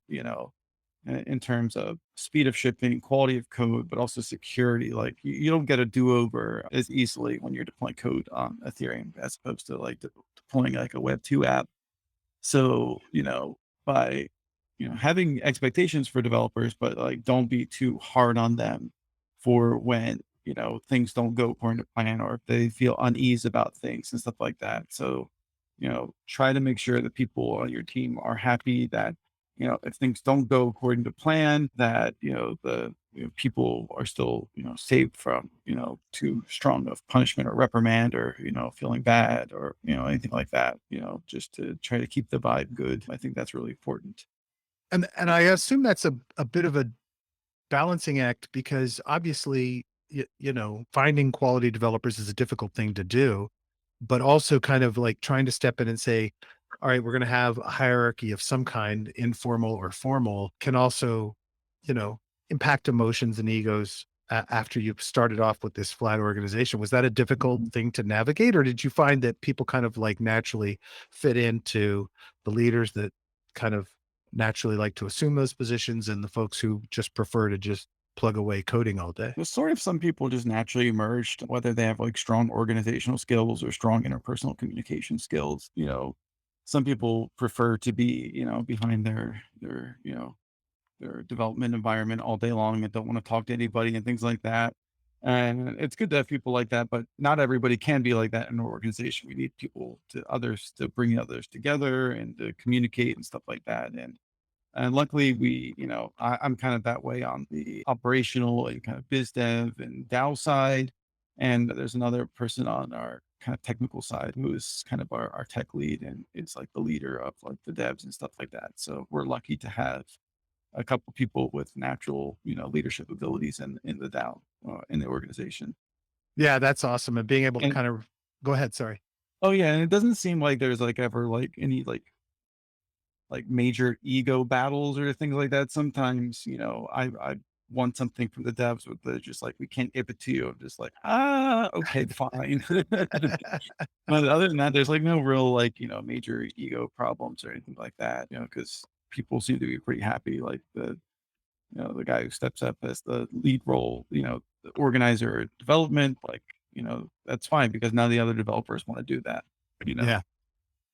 in terms of speed of shipping, quality of code, but also security. Like you don't get a do-over as easily when you're deploying code on Ethereum as opposed to like deploying like a Web2 app. So, by, having expectations for developers, but like don't be too hard on them for when, things don't go according to plan, or if they feel unease about things and stuff like that. So, try to make sure that people on your team are happy, that, if things don't go according to plan, that, people are still, saved from, too strong of punishment or reprimand, or, feeling bad, or, anything like that, just to try to keep the vibe good. I think that's really important. And I assume that's a bit of a balancing act because obviously, finding quality developers is a difficult thing to do, but also kind of like trying to step in and say, all right, we're going to have a hierarchy of some kind, informal or formal, can also, you know, impact emotions and egos after you've started off with this flat organization. Was that a difficult Mhm. thing to navigate, or did you find that people kind of like naturally fit into the leaders that kind of naturally like to assume those positions and the folks who just prefer to just plug away coding all day? There's sort of some people just naturally emerged, whether they have like strong organizational skills or strong interpersonal communication skills. Some people prefer to be, behind their development environment all day long and don't want to talk to anybody and things like that. And it's good to have people like that, but not everybody can be like that in an organization. We need people to bring others together and to communicate and stuff like that. And And luckily I'm kind of that way on the operational and kind of biz dev and DAO side. And there's another person on our kind of technical side who is kind of our tech lead and is like the leader of like the devs and stuff like that. So we're lucky to have a couple people with natural, leadership abilities in the DAO, in the organization. Yeah, that's awesome. And being able to And kind of go ahead. Sorry. oh yeah, and it doesn't seem like there's like ever like any like major ego battles or things like that. Sometimes, I want something from the devs, but they're just like, we can't give it to you. I'm just like, okay, fine. But other than that, there's like no real like, major ego problems or anything like that, because people seem to be pretty happy. Like the guy who steps up as the lead role, the organizer of development, like, that's fine because now the other developers want to do that, you know? Yeah.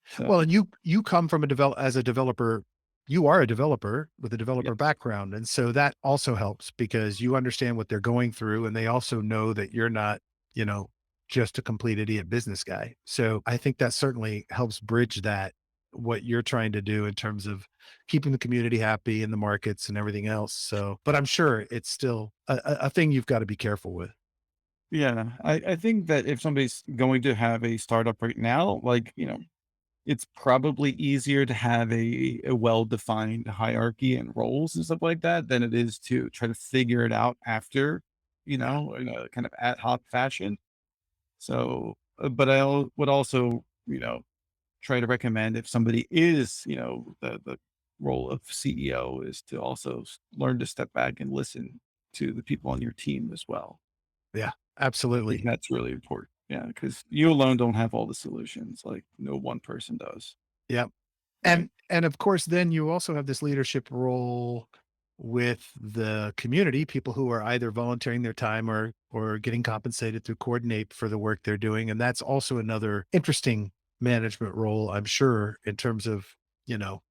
So Well, and you come from as a developer, you are a developer with a yeah, developer background. And so that also helps because you understand what they're going through and they also know that you're not, you know, just a complete idiot business guy. So I think that certainly helps bridge that what you're trying to do in terms of keeping the community happy in the markets and everything else. So, but I'm sure it's still a thing you've got to be careful with. yeah. I think that if somebody's going to have a startup right now, like, it's probably easier to have a well-defined hierarchy and roles and stuff like that than it is to try to figure it out after, Yeah. in a kind of ad hoc fashion. So, but would also, try to recommend if somebody is, the role of CEO is to also learn to step back and listen to the people on your team as well. Yeah. I think Absolutely. that's really important. Yeah, because you alone don't have all the solutions. Like no one person does. Yeah. Right. And of course, then you also have this leadership role with the community, people who are either volunteering their time or getting compensated to coordinate for the work they're doing. And that's also another interesting management role, I'm sure, in terms of, you know,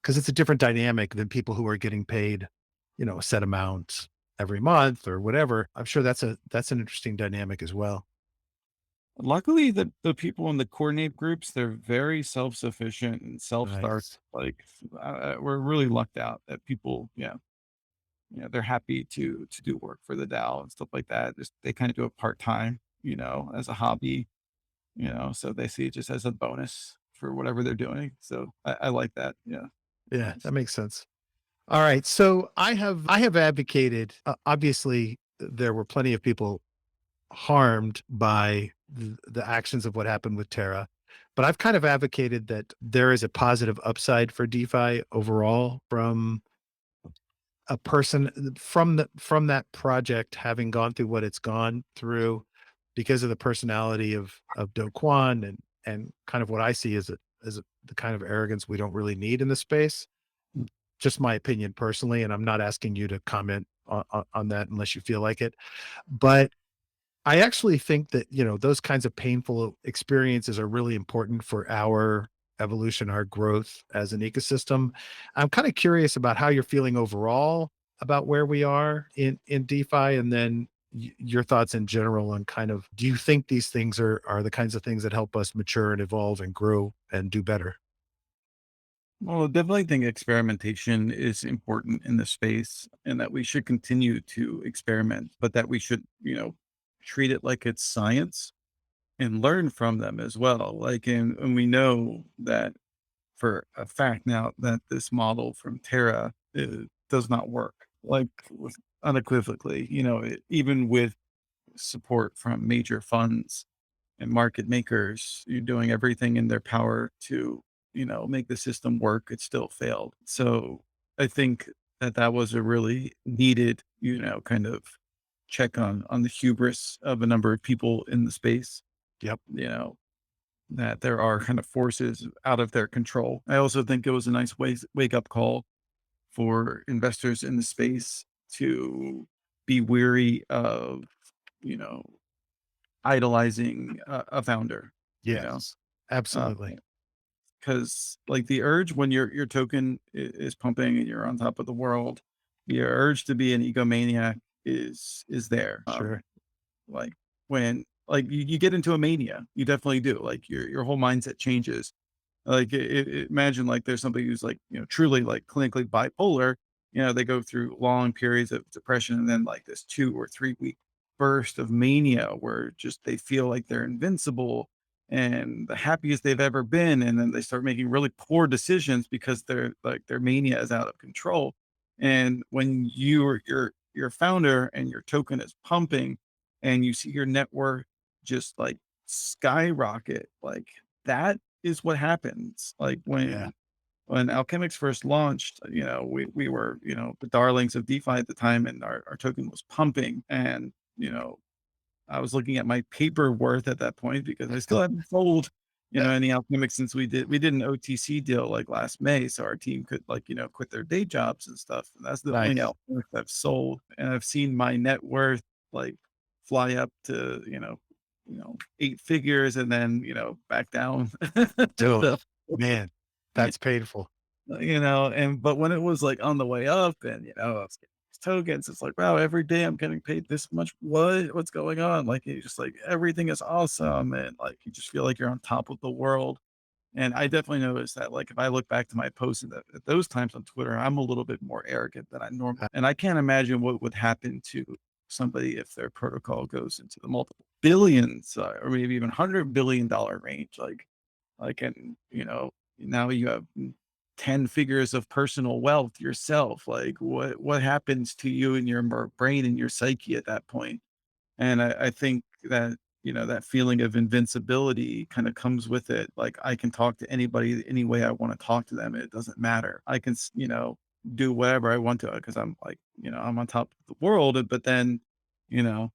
because it's a different dynamic than people who are getting paid, a set amount every month or whatever. I'm sure that's an interesting dynamic as well. Luckily, the people in the coordinate groups, they're very self-sufficient and self-start. Nice. Like we're really lucked out that people, they're happy to do work for the DAO and stuff like that. Just they kind of do it part time, as a hobby, so they see it just as a bonus for whatever they're doing. So I like that. Yeah. Yeah, Nice. that makes sense. All right. So I have advocated, obviously there were plenty of people harmed by the actions of what happened with Terra, but I've kind of advocated that there is a positive upside for DeFi overall from a person from that project having gone through what it's gone through because of the personality of Do Kwon and kind of what I see as the kind of arrogance we don't really need in the space. Just my opinion personally, and I'm not asking you to comment on that unless you feel like it. But I actually think that, those kinds of painful experiences are really important for our evolution, our growth as an ecosystem. I'm kind of curious about how you're feeling overall about where we are in DeFi, and then your thoughts in general on kind of, do you think these things are the kinds of things that help us mature and evolve and grow and do better? Well, I definitely think experimentation is important in this space and that we should continue to experiment, but that we should, treat it like it's science and learn from them as well. Like, and we know that for a fact now that this model from Terra does not work, like unequivocally, even with support from major funds and market makers, you're doing everything in their power to, make the system work. It still failed. So I think that was a really needed, kind of check on the hubris of a number of people in the space, Yep. you know, that there are kind of forces out of their control. I also think it was a nice wake up call for investors in the space to be weary of, you know, idolizing a founder, you know, Yes. Absolutely. because like the urge when your token is pumping and you're on top of the world, the urge to be an egomaniac is there. Sure. Like when like you get into a mania, you definitely do. Like your whole mindset changes Like, imagine like there's somebody who's like, truly like clinically bipolar. They go through long periods of depression and then like this 2 or 3 week burst of mania where just they feel like they're invincible and the happiest they've ever been. And then they start making really poor decisions because their mania is out of control. And when your founder and your token is pumping and you see your net worth just like skyrocket, like that is what happens. Like Yeah. when Alchemix first launched, we were, the darlings of DeFi at the time, and our token was pumping. And, I was looking at my paper worth at that point because I still hadn't sold, any Alchemix since we did an OTC deal like last May. So our team could like, quit their day jobs and stuff. And that's the only Nice. Alchemix I've sold. And I've seen my net worth like fly up to, 8 figures and then, back down. Dude, So, man, that's painful. but when it was like on the way up and I was getting these tokens, it's like, wow, every day I'm getting paid this much. What's going on? Like it's just like everything is awesome. And like you just feel like you're on top of the world. And I definitely noticed that like if I look back to my posts at those times on Twitter, I'm a little bit more arrogant than I normally. And I can't imagine what would happen to somebody if their protocol goes into the multiple billions or maybe even $100 billion range. And now you have 10 figures of personal wealth yourself. Like what happens to you and your brain and your psyche at that point? And I think that, that feeling of invincibility kind of comes with it. Like I can talk to anybody any way I want to talk to them. It doesn't matter. I can, do whatever I want to because I'm like, I'm on top of the world. But then, you know,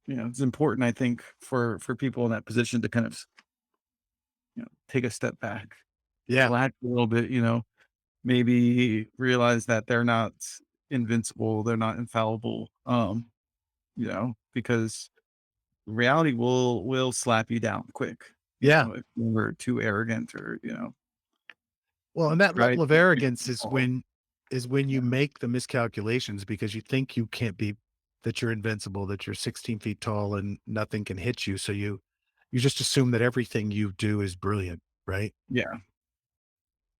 it's important, I think, for people in that position to kind of, take a step back, Yeah. relax a little bit, maybe realize that they're not invincible, they're not infallible, because reality will slap you down quick, Yeah. if you're too arrogant or, Well, and that try level of to take arrogance control. is when you Yeah. make the miscalculations because you think you can't be that you're invincible, that you're 16 feet tall and nothing can hit you. So you just assume that everything you do is brilliant, right? Yeah,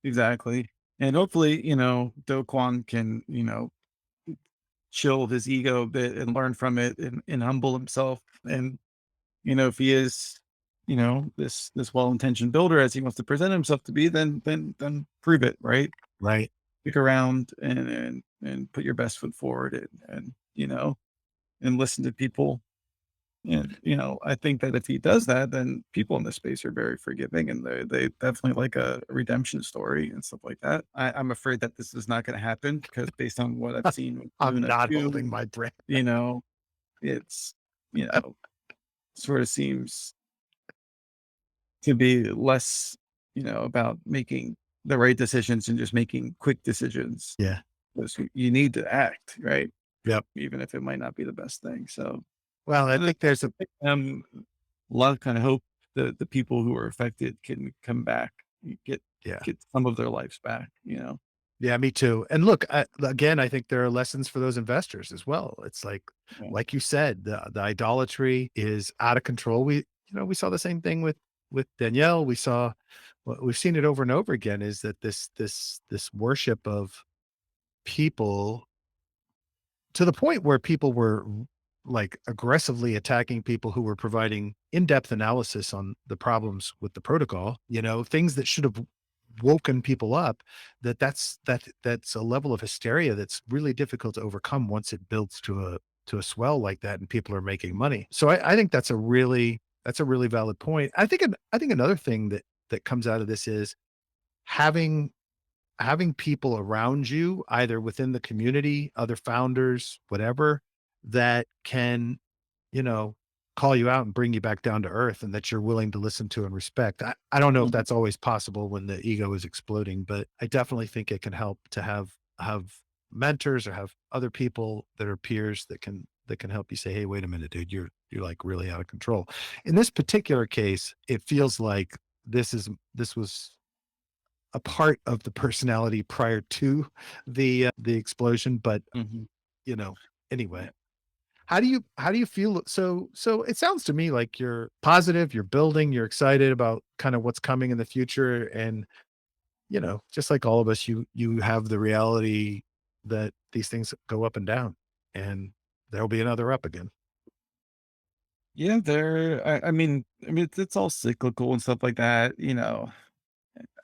exactly. And hopefully, Do Kwon can, chill his ego a bit and learn from it and humble himself. And, if he is, this well-intentioned builder as he wants to present himself to be, then prove it, right? Right. Stick around and put your best foot forward and listen to people. And, I think that if he does that, then people in this space are very forgiving and they definitely like a redemption story and stuff like that. I'm afraid that this is not going to happen because based on what I've seen with I'm Luna not 2, holding my breath. you know, it's, you know, sort of seems to be less, about making the right decisions and just making quick decisions. Yeah. Because you need to act, right? Yep. Even if it might not be the best thing. So, Well, I think there's a a lot of kind of hope that the people who are affected can come back, get yeah. get some of their lives back. Yeah, me too. And look, again, I think there are lessons for those investors as well. It's Yeah. like you said, the idolatry is out of control. We saw the same thing with Danielle. We've seen it over and over again. Is that this worship of people to the point where people were like aggressively attacking people who were providing in-depth analysis on the problems with the protocol, things that should have woken people up. That's a level of hysteria that's really difficult to overcome once it builds to a swell like that and people are making money. So I think that's a really valid point. I think another thing that comes out of this is having having people around you, either within the community, other founders, whatever, that can, you know, call you out and bring you back down to earth and that you're willing to listen to and respect. I don't know if Mhm. that's always possible when the ego is exploding, but I definitely think it can help to have mentors or have other people that are peers that can help you say, hey, wait a minute, dude, you're like really out of control. In this particular case, it feels like this was a part of the personality prior to the explosion. But Mhm. you know, anyway, Yeah. how do you feel? So it sounds to me like you're positive, you're building, you're excited about kind of what's coming in the future. And, just like all of us, you have the reality that these things go up and down, and there'll be another up again. Yeah, I mean, it's all cyclical and stuff like that.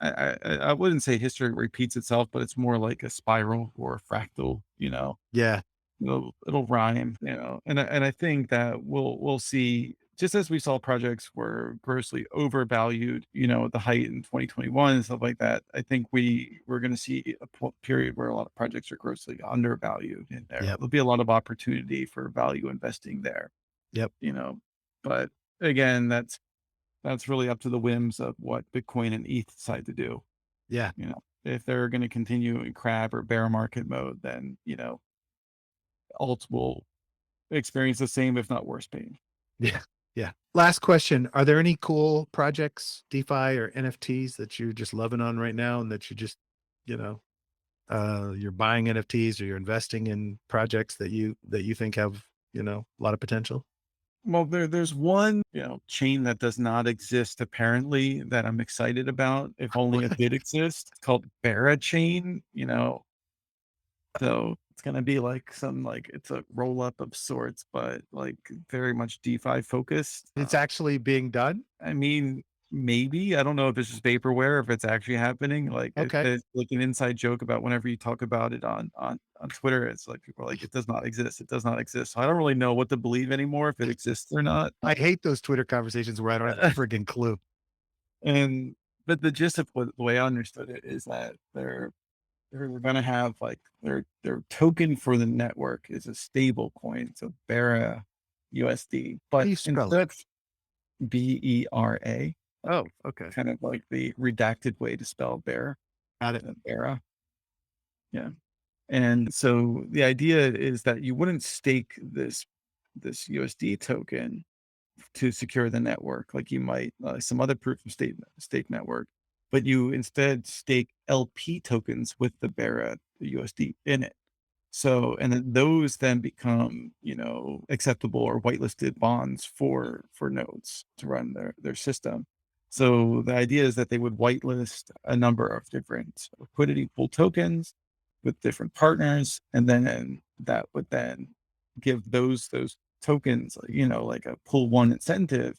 I wouldn't say history repeats itself, but it's more like a spiral or a fractal. Yeah. It'll rhyme. And I think that we'll see, just as we saw projects were grossly overvalued, at the height in 2021 and stuff like that. I think we're going to see a period where a lot of projects are grossly undervalued, and Yep. there'll be a lot of opportunity for value investing there. Yep. you know. But again, that's really up to the whims of what Bitcoin and ETH decide to do. Yeah. If they're going to continue in crab or bear market mode, then alts will experience the same, if not worse pain. Yeah. Yeah. Last question. Are there any cool projects, DeFi or NFTs that you're just loving on right now and that you just, you know, you're buying NFTs or you're investing in projects that you think have, a lot of potential? Well, there's one, chain that does not exist apparently that I'm excited about, if only it did exist. It's called Terra chain. So it's gonna be like it's a roll up of sorts, but like very much DeFi focused. It's actually being done? I mean, maybe I don't know if it's just vaporware, if it's actually happening. Like Okay. there's like an inside joke about whenever you talk about it on Twitter, it's like people are like, it does not exist. It does not exist. So I don't really know what to believe anymore, if it exists or not. I hate those Twitter conversations where I don't have a friggin' clue. And but the gist of the way I understood it is that they're gonna have like their token for the network is a stable coin, so Bera USD, How do but you spell it? instead BERA, Oh, like okay. kind of like the redacted way to spell bear, Got it. Bera. Yeah. And so the idea is that you wouldn't stake this USD token to secure the network like you might some other proof of stake network, but you instead stake LP tokens with the Bera USD in it. So, and then those then become, acceptable or whitelisted bonds for nodes to run their system. So the idea is that they would whitelist a number of different liquidity pool tokens with different partners, and then that would then give those tokens, like a pool one incentive,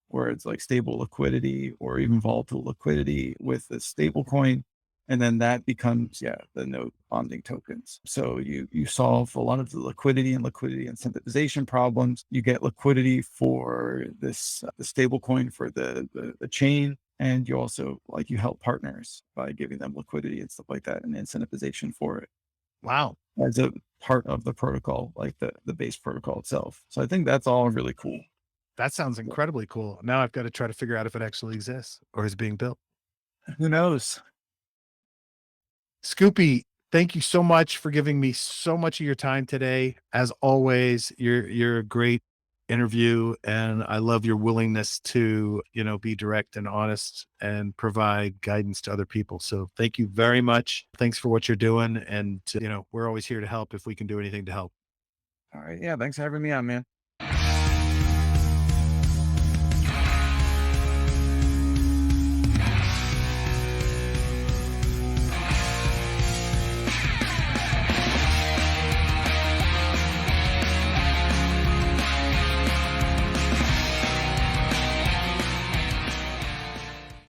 where it's like stable liquidity or even volatile liquidity with a stable coin. And then that becomes, yeah, the node bonding tokens. So you solve a lot of the liquidity incentivization problems. You get liquidity for this the stable coin for the chain. And you also you help partners by giving them liquidity and stuff like that and incentivization for it Wow. as a part of the protocol, like the base protocol itself. So I think that's all really cool. That sounds incredibly cool. Now I've got to try to figure out if it actually exists or is being built. Who knows? Scoopy, thank you so much for giving me so much of your time today. As always, you're a great interview, and I love your willingness to, be direct and honest and provide guidance to other people. So thank you very much. Thanks for what you're doing. And, we're always here to help if we can do anything to help. All right. Yeah. Thanks for having me on, man.